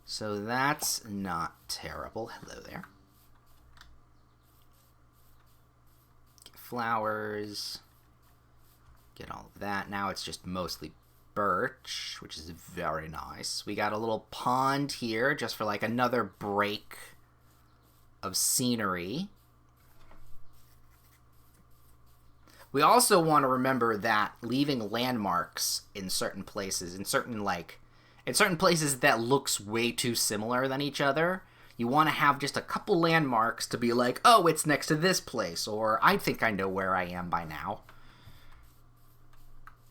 So that's not terrible. Hello there. Get flowers. Get all of that. Now it's just mostly birch, which is very nice. We got a little pond here just for like another break of scenery. We also want to remember that leaving landmarks in certain places, in certain places that looks way too similar than each other, You want to have just a couple landmarks to be like, oh, it's next to this place, or I think I know where I am by now.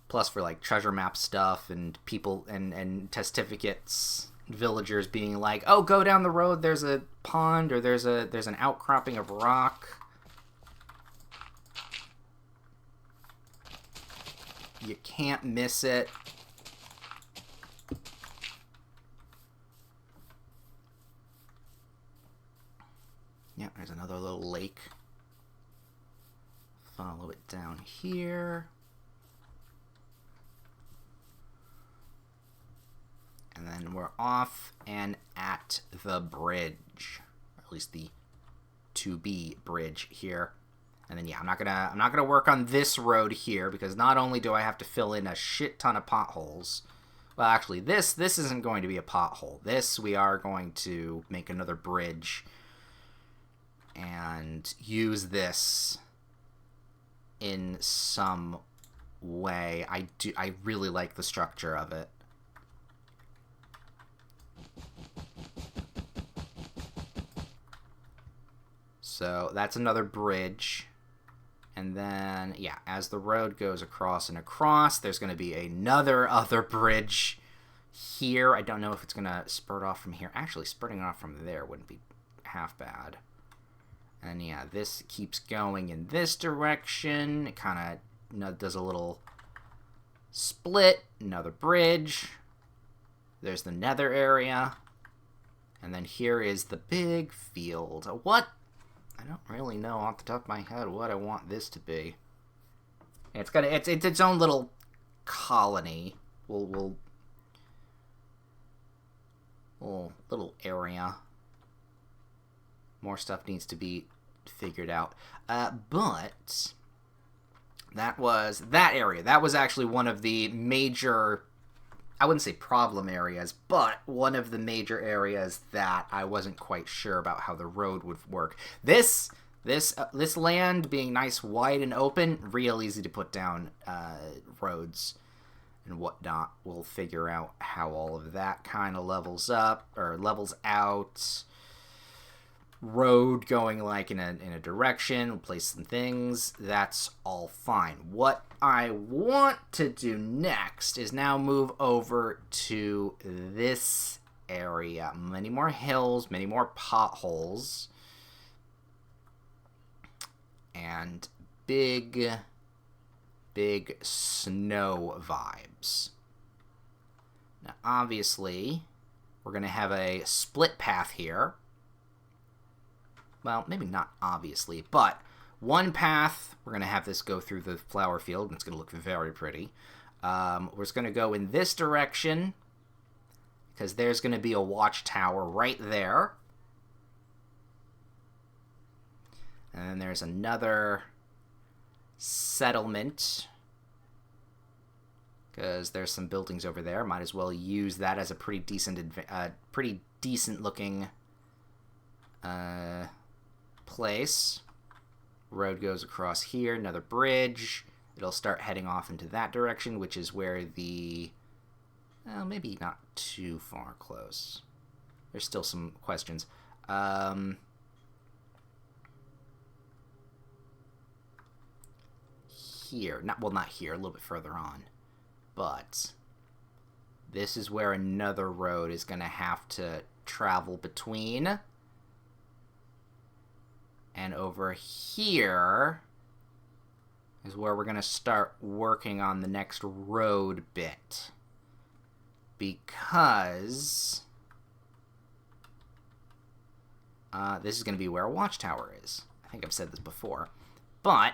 Plus for like treasure map stuff and people and testificates, villagers being like, oh, go down the road, there's a pond, or there's an outcropping of rock. You can't miss it. Yeah, there's another little lake. Follow it down here. And then we're off and at the bridge. Or at least the to-be bridge here. And then yeah, I'm not gonna work on this road here because not only do I have to fill in a shit ton of potholes. Well, actually, this isn't going to be a pothole. This we are going to make another bridge and use this in some way. I really like the structure of it. So that's another bridge. And then, yeah, as the road goes across and across, there's going to be another other bridge here. I don't know if it's going to spurt off from here. Actually, spurting off from there wouldn't be half bad. And yeah, this keeps going in this direction. It kind of does a little split. Another bridge. There's the nether area. And then here is the big field. What? I don't really know off the top of my head what I want this to be. It's its own little colony. Little area. More stuff needs to be figured out. But that was that area. That was actually one of the major, I wouldn't say problem areas, but one of the major areas that I wasn't quite sure about how the road would work. This land being nice, wide, and open, real easy to put down roads and whatnot. We'll figure out how all of that kind of levels up, or levels out. Road going like in a direction, we'll place some things, that's all fine. What I want to do next is now move over to this area. Many more hills, many more potholes, and big snow vibes. Now obviously we're going to have a split path here. Well, maybe not obviously, but one path, we're going to have this go through the flower field, and it's going to look very pretty. We're just going to go in this direction, because there's going to be a watchtower right there. And then there's another settlement, because there's some buildings over there. Might as well use that as a pretty decent looking place. Road goes across here, another bridge. It'll start heading off into that direction, which is where the, well, maybe not too far close. There's still some questions. Here, not here, a little bit further on, but this is where another road is going to have to travel between. And over here is where we're going to start working on the next road bit. Because this is going to be where a watchtower is. I think I've said this before. But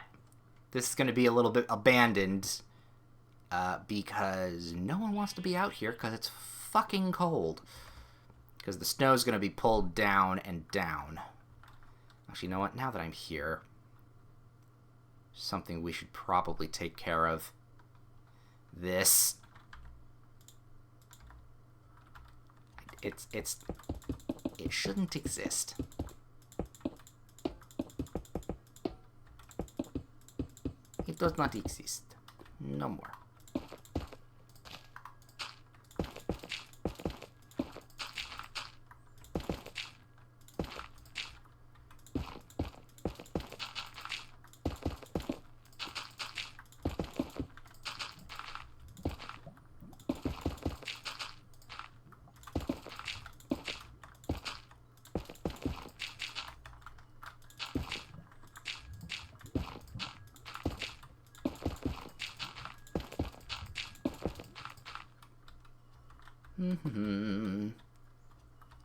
this is going to be a little bit abandoned because no one wants to be out here because it's fucking cold. Because the snow's going to be pulled down and down. Actually, you know what? Now that I'm here, something we should probably take care of. This. It shouldn't exist. It does not exist. No more.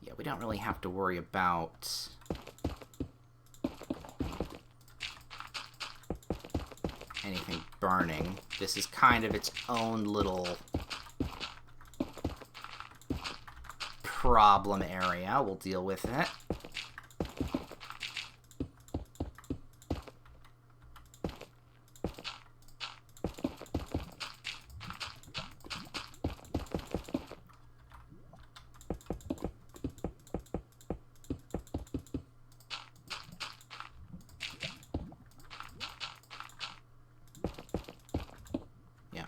Yeah, we don't really have to worry about anything burning. This is kind of its own little problem area. We'll deal with it.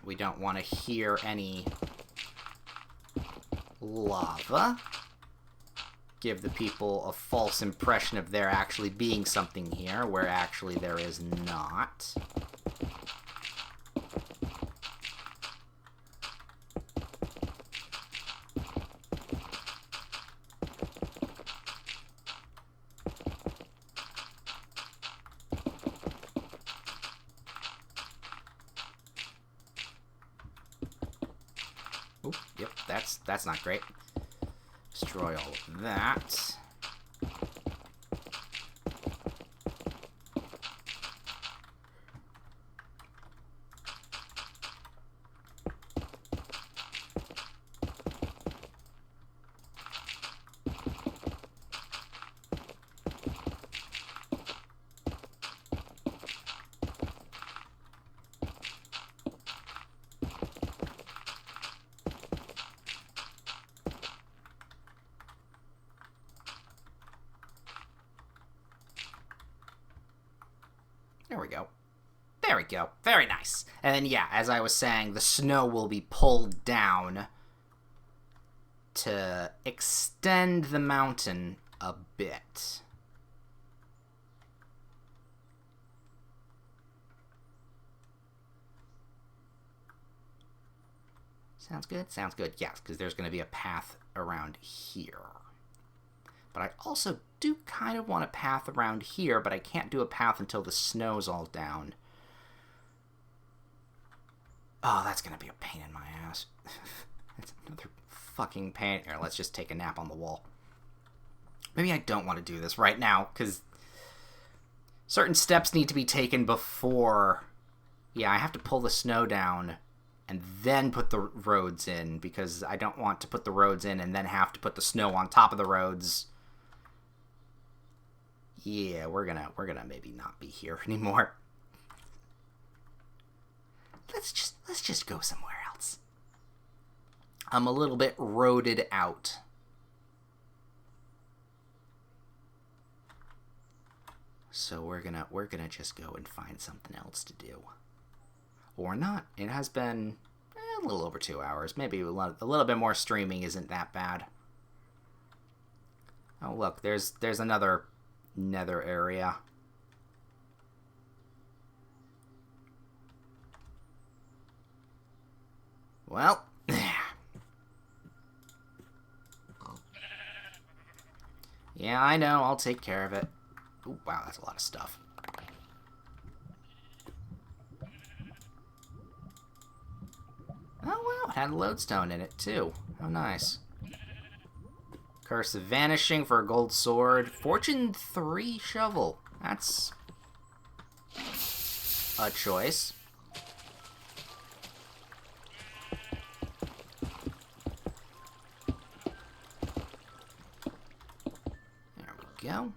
We don't want to hear any lava. Give the people a false impression of there actually being something here, where actually there is not. Oop, yep, that's not great. Destroy all of that. There we go. There we go. Very nice. And then, yeah, as I was saying, the snow will be pulled down to extend the mountain a bit. Sounds good? Sounds good. Yes, because there's going to be a path around here. But I also do kind of want a path around here, but I can't do a path until the snow's all down. Oh, that's going to be a pain in my ass. That's another fucking pain. Here, let's just take a nap on the wall. Maybe I don't want to do this right now, because certain steps need to be taken before... Yeah, I have to pull the snow down and then put the roads in, because I don't want to put the roads in and then have to put the snow on top of the roads. Yeah, we're gonna maybe not be here anymore. Let's just go somewhere else. I'm a little bit roaded out. So we're gonna just go and find something else to do. Or not. It has been a little over 2 hours. Maybe a little bit more streaming isn't that bad. Oh look, there's another nether area. Well, yeah, I know, I'll take care of it. Ooh, wow, that's a lot of stuff. Oh, wow, it had a lodestone in it, too. How nice. Curse of Vanishing for a gold sword. Fortune 3 shovel. That's a choice. There we go.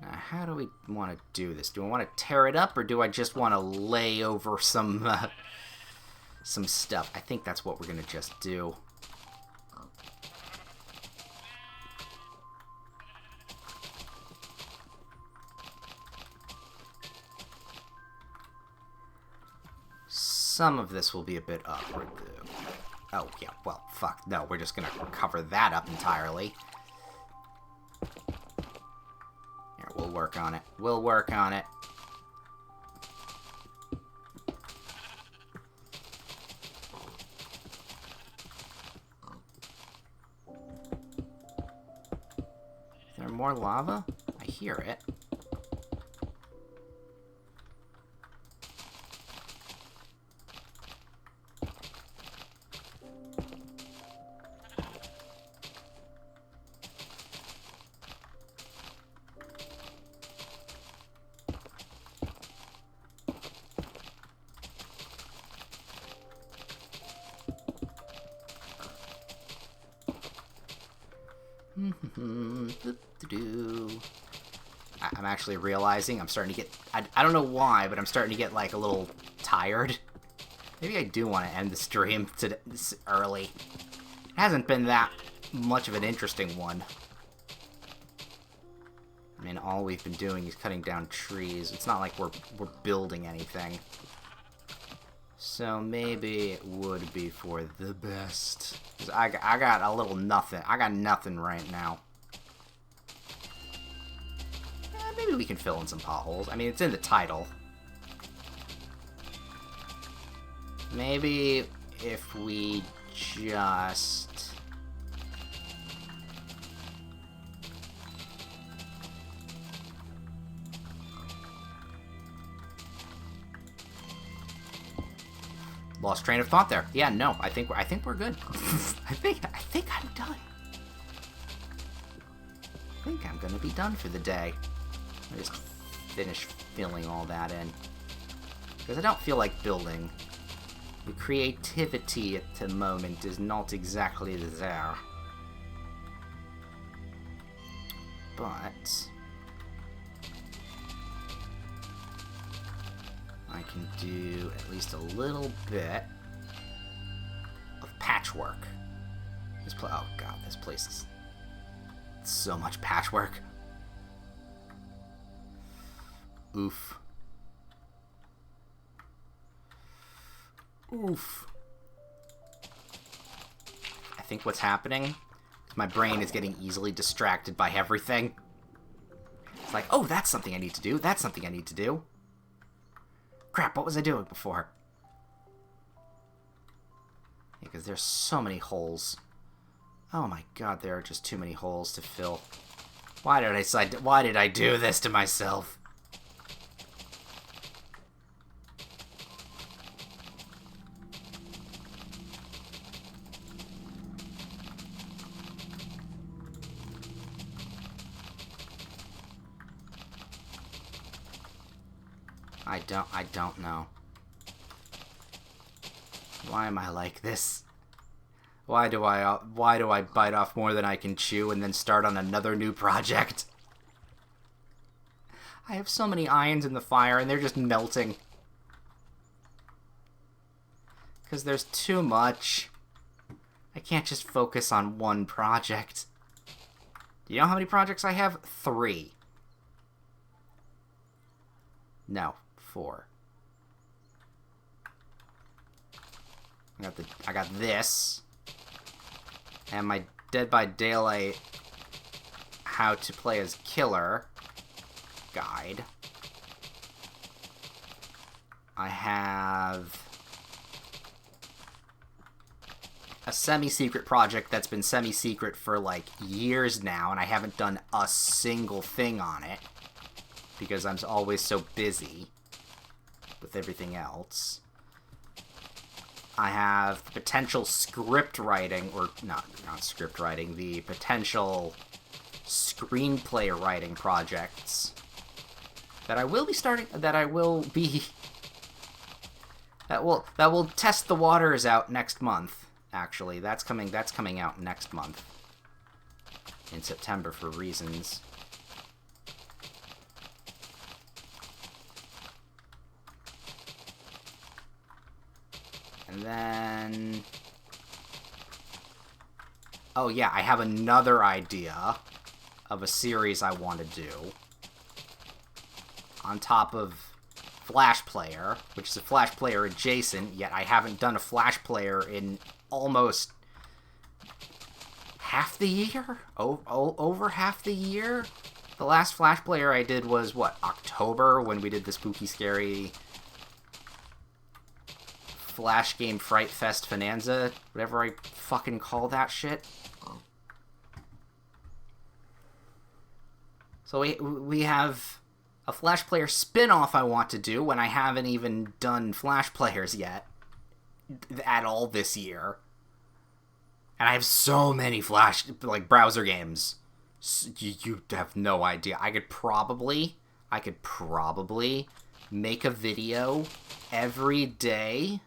Now, how do we want to do this? Do I want to tear it up, or do I just want to lay over some stuff? I think that's what we're going to just do. Some of this will be a bit awkward, though. Oh, yeah, well, fuck. No, we're just gonna cover that up entirely. Here, we'll work on it. We'll work on it. Is there more lava? I hear it. I'm actually realizing I'm starting to get... I don't know why, but I'm starting to get, like, a little tired. Maybe I do want to end the stream this early. It hasn't been that much of an interesting one. I mean, all we've been doing is cutting down trees. It's not like we're building anything. So maybe it would be for the best. 'Cause I got a little nothing. I got nothing right now. Maybe we can fill in some potholes. I mean, it's in the title. Maybe if we just... Lost train of thought there. Yeah, no, I think we're good. I think I'm done. I think I'm gonna be done for the day. I just finish filling all that in. Because I don't feel like building. The creativity at the moment is not exactly there. But I can do at least a little bit of patchwork. Oh god, this place is so much patchwork. Oof. Oof. I think what's happening is my brain is getting easily distracted by everything. It's like, oh, that's something I need to do. That's something I need to do. Crap, what was I doing before? Yeah, because there's so many holes. Oh my god, there are just too many holes to fill. Why did I do this to myself? I don't know. Why am I like this? Why do I bite off more than I can chew and then start on another new project? I have so many irons in the fire and they're just melting. Because there's too much. I can't just focus on one project. Do you know how many projects I have? 3. No, 4. I got this. And my Dead by Daylight How to Play as Killer guide. I have a semi-secret project that's been semi-secret for like years now, and I haven't done a single thing on it because I'm always so busy with everything else. I have the potential script writing, or not script writing, the potential screenplay writing projects that I will be starting, that will test the waters out next month. Actually, that's coming out next month in September for reasons. And then... oh yeah, I have another idea of a series I want to do. On top of Flash Player, which is a Flash Player adjacent, yet I haven't done a Flash Player in almost half the year? Over half the year? The last Flash Player I did was, what, October, when we did the spooky, scary Flash Game Fright Fest Finanza, whatever I fucking call that shit. So we have a Flash Player spin-off I want to do when I haven't even done Flash Players yet at all this year. And I have so many Flash, like, browser games. You have no idea. I could probably make a video every day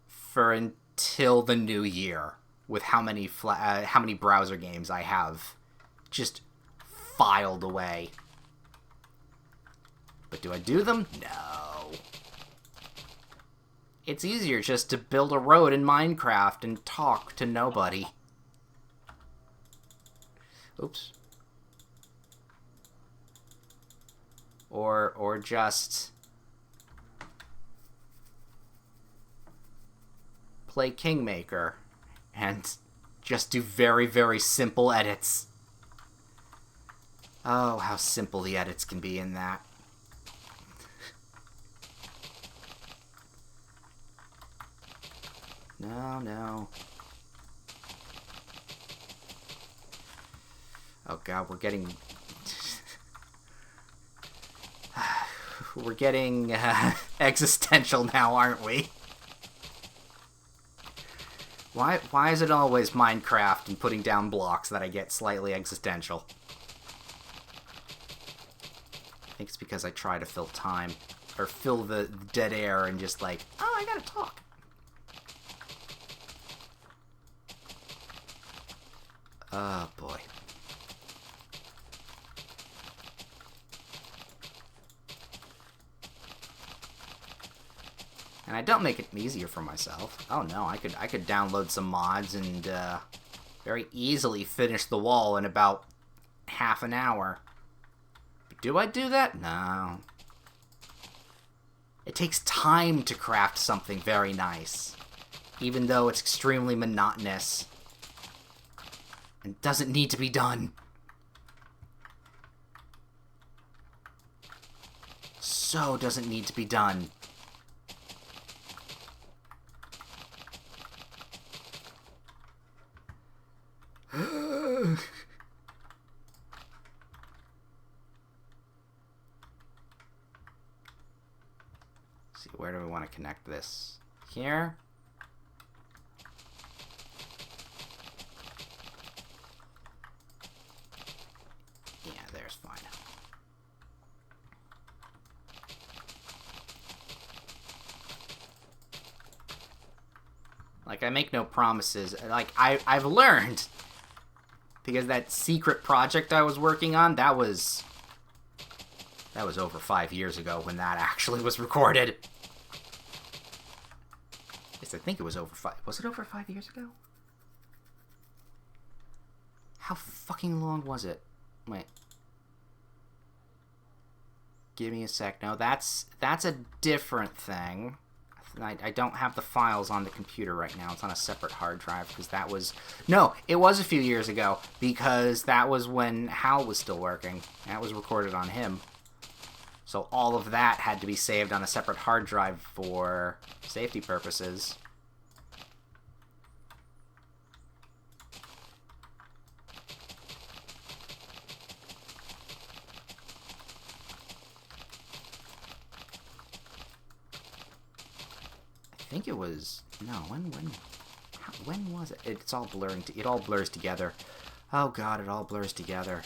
for until the new year. with how many browser games I have just filed away. But do I do them? No. It's easier just to build a road in Minecraft and talk to nobody. Oops. Or just play Kingmaker and just do very, very simple edits. Oh, how simple the edits can be in that. No. Oh god, we're getting existential now, aren't we? Why is it always Minecraft and putting down blocks that I get slightly existential? I think it's because I try to fill time, or fill the dead air and just like, oh, I gotta talk. Oh boy. And I don't make it easier for myself. Oh no, I could download some mods and very easily finish the wall in about half an hour. But do I do that? No. It takes time to craft something very nice, even though it's extremely monotonous and doesn't need to be done. So doesn't need to be done. See, where do we want to connect this? Here? Yeah, there's fine. Like, I make no promises. Like, I've learned. Because that secret project I was working on, that was over 5 years ago when that actually was recorded. At least I think it was over 5. Was it over 5 years ago? How fucking long was it? Wait. Give me a sec. No, that's a different thing. I don't have the files on the computer right now. It's on a separate hard drive because that was... No, it was a few years ago because that was when Hal was still working. That was recorded on him. So all of that had to be saved on a separate hard drive for safety purposes. I think it was... No, when was it? It's all blurring. It all blurs together. Oh god, it all blurs together.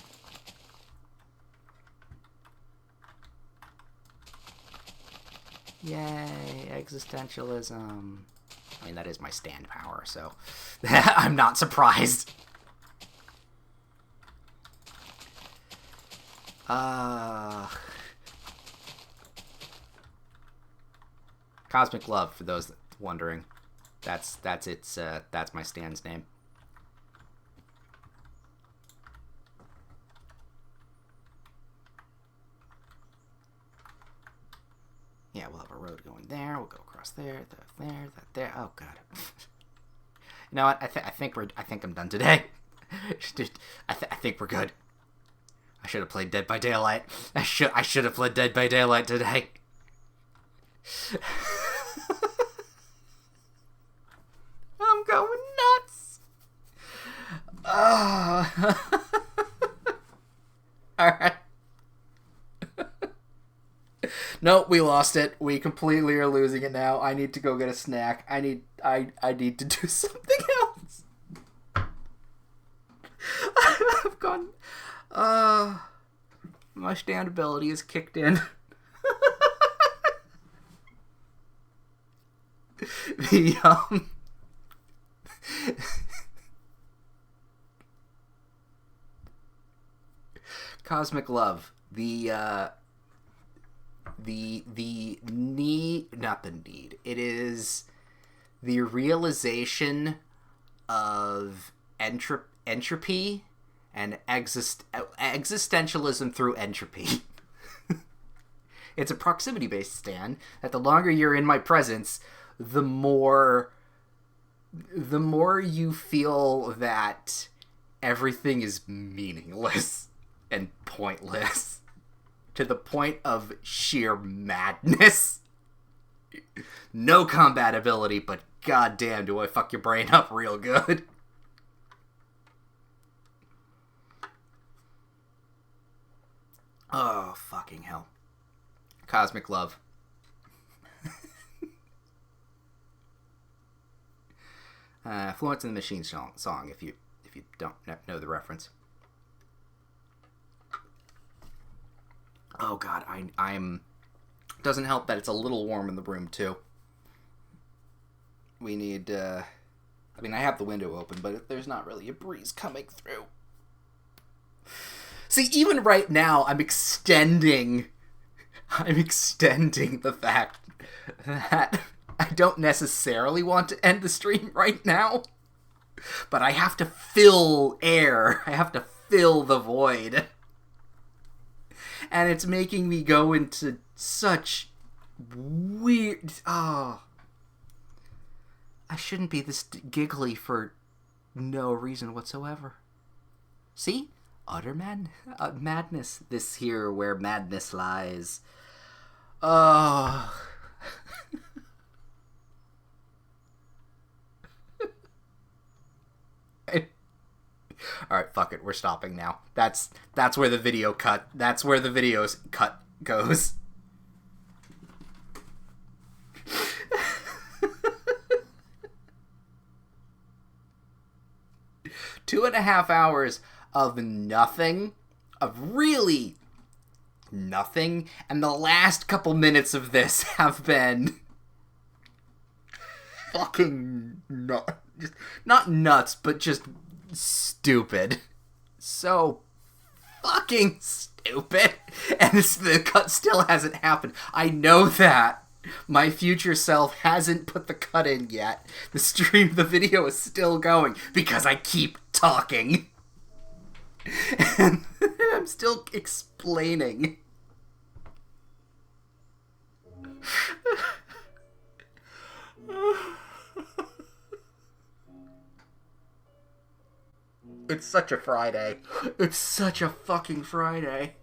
Yay, existentialism. I mean, that is my stand power, so I'm not surprised. Cosmic Love, for those wondering. That's my stand's name. Yeah, we'll have a road going there. We'll go across there, there. Oh god. You know what? I think I'm done today. I think we're good. I should have played Dead by Daylight. I should have played Dead by Daylight today. I'm going nuts. Alright. Nope, we lost it. We completely are losing it now. I need to go get a snack. I need to do something else. I've gone... my stand ability is kicked in. Cosmic Love. The need, not the need. It is the realization of entropy and existentialism through entropy. It's a proximity-based stand that the longer you're in my presence, the more you feel that everything is meaningless and pointless to the point of sheer madness. No compatibility, but goddamn do I fuck your brain up real good. Oh, fucking hell. Cosmic Love. Florence and the Machine song, if you don't know the reference. Oh god, I'm doesn't help that it's a little warm in the room too. We need I have the window open, but there's not really a breeze coming through. See, even right now I'm extending the fact that I don't necessarily want to end the stream right now, but I have to fill air. I have to fill the void. And it's making me go into such weird... Oh. I shouldn't be this giggly for no reason whatsoever. See? Utter madness. This here where madness lies. Oh... Alright, fuck it, we're stopping now. That's where the video cut. That's where the video's cut goes. Two and a half hours of nothing. Of really nothing. And the last couple minutes of this have been fucking not nuts, but just stupid. So fucking stupid. And the cut still hasn't happened. I know that. My future self hasn't put the cut in yet. The video is still going because I keep talking. And I'm still explaining. It's such a Friday. It's such a fucking Friday.